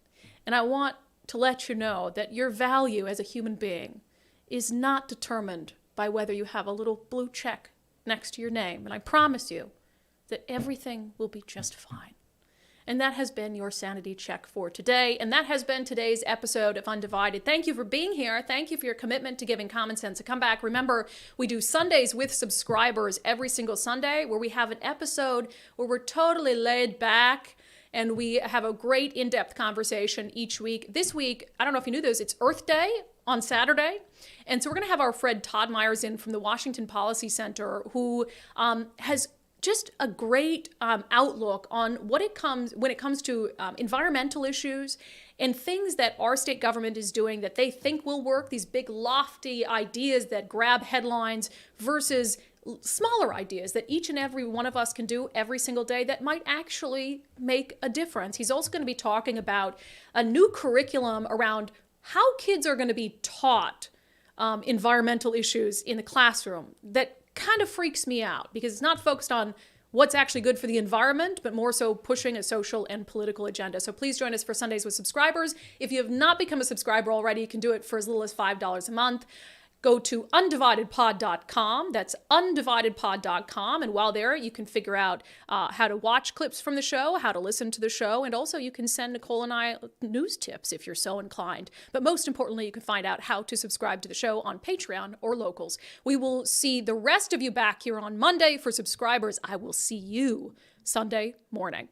S1: and I want to let you know that your value as a human being is not determined by whether you have a little blue check next to your name. And I promise you that everything will be just fine. And that has been your sanity check for today. And that has been today's episode of Undivided. Thank you for being here. Thank you for your commitment to giving common sense a comeback. Remember, we do Sundays with subscribers every single Sunday, where we have an episode where we're totally laid back and we have a great in-depth conversation each week. This week, I don't know if you knew this, it's Earth Day on Saturday. And so we're going to have our friend Todd Myers in from the Washington Policy Center, who has just a great outlook on when it comes to environmental issues and things that our state government is doing that they think will work, these big lofty ideas that grab headlines versus smaller ideas that each and every one of us can do every single day that might actually make a difference. He's also going to be talking about a new curriculum around how kids are going to be taught environmental issues in the classroom that kind of freaks me out because it's not focused on what's actually good for the environment, but more so pushing a social and political agenda. So please join us for Sundays with Subscribers. If you have not become a subscriber already, you can do it for as little as $5 a month. Go to undividedpod.com. That's undividedpod.com. And while there, you can figure out how to watch clips from the show, how to listen to the show, and also you can send Nicole and I news tips if you're so inclined. But most importantly, you can find out how to subscribe to the show on Patreon or Locals. We will see the rest of you back here on Monday for subscribers. I will see you Sunday morning.